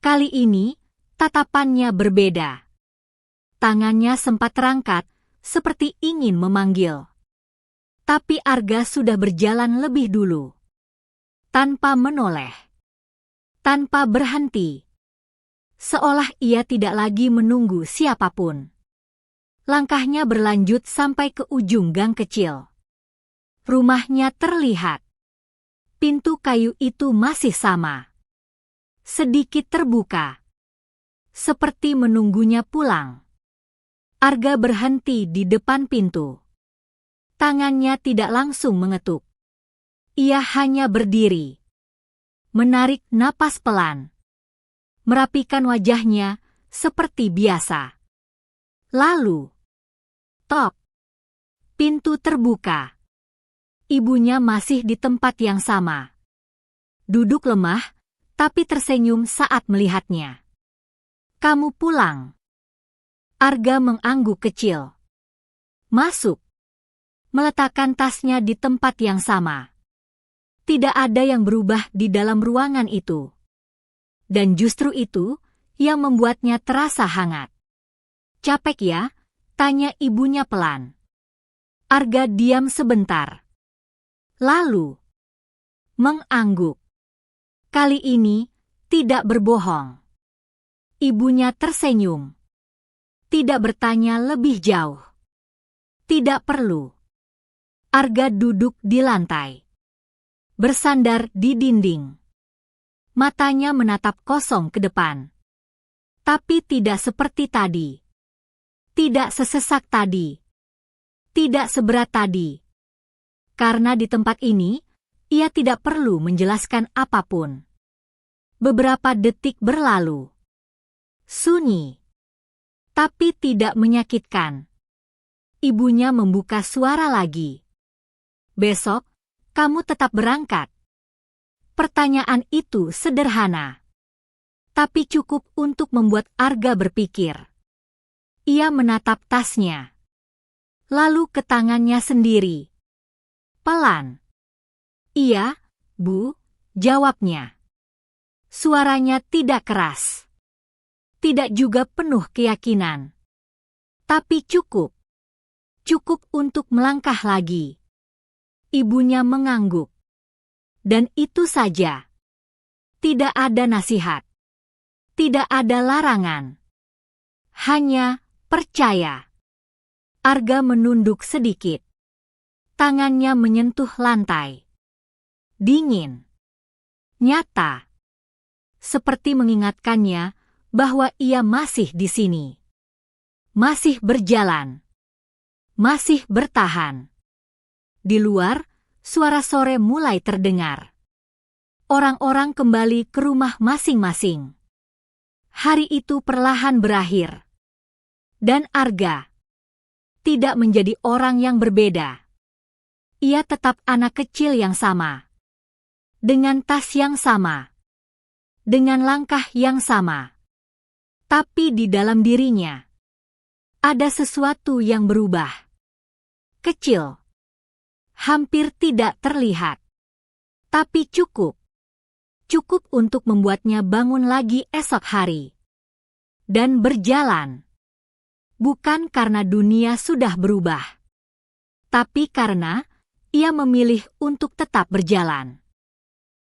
Kali ini, tatapannya berbeda. Tangannya sempat terangkat, seperti ingin memanggil. Tapi Arga sudah berjalan lebih dulu. Tanpa menoleh. Tanpa berhenti. Seolah ia tidak lagi menunggu siapapun. Langkahnya berlanjut sampai ke ujung gang kecil. Rumahnya terlihat. Pintu kayu itu masih sama. Sedikit terbuka. Seperti menunggunya pulang. Arga berhenti di depan pintu. Tangannya tidak langsung mengetuk. Ia hanya berdiri. Menarik napas pelan. Merapikan wajahnya seperti biasa. Lalu, tok. Pintu terbuka. Ibunya masih di tempat yang sama. Duduk lemah, tapi tersenyum saat melihatnya. Kamu pulang. Arga mengangguk kecil. Masuk. Meletakkan tasnya di tempat yang sama. Tidak ada yang berubah di dalam ruangan itu. Dan justru itu yang membuatnya terasa hangat. Capek ya? Tanya ibunya pelan. Arga diam sebentar. Lalu mengangguk. Kali ini tidak berbohong. Ibunya tersenyum. Tidak bertanya lebih jauh. Tidak perlu. Arga duduk di lantai. Bersandar di dinding. Matanya menatap kosong ke depan. Tapi tidak seperti tadi. Tidak sesesak tadi. Tidak seberat tadi. Karena di tempat ini, ia tidak perlu menjelaskan apapun. Beberapa detik berlalu. Sunyi. Tapi tidak menyakitkan. Ibunya membuka suara lagi. Besok, kamu tetap berangkat. Pertanyaan itu sederhana. Tapi cukup untuk membuat Arga berpikir. Ia menatap tasnya. Lalu ke tangannya sendiri. Pelan. Iya, Bu, jawabnya. Suaranya tidak keras. Tidak juga penuh keyakinan. Tapi cukup. Cukup untuk melangkah lagi. Ibunya mengangguk. Dan itu saja. Tidak ada nasihat. Tidak ada larangan. Hanya percaya. Arga menunduk sedikit. Tangannya menyentuh lantai. Dingin. Nyata. Seperti mengingatkannya bahwa ia masih di sini. Masih berjalan. Masih bertahan. Di luar, suara sore mulai terdengar. Orang-orang kembali ke rumah masing-masing. Hari itu perlahan berakhir. Dan Arga tidak menjadi orang yang berbeda. Ia tetap anak kecil yang sama. Dengan tas yang sama. dengan langkah yang sama. Tapi di dalam dirinya, ada sesuatu yang berubah. Kecil. Hampir tidak terlihat. Tapi cukup. Cukup untuk membuatnya bangun lagi esok hari. Dan berjalan. Bukan karena dunia sudah berubah. Tapi karena ia memilih untuk tetap berjalan.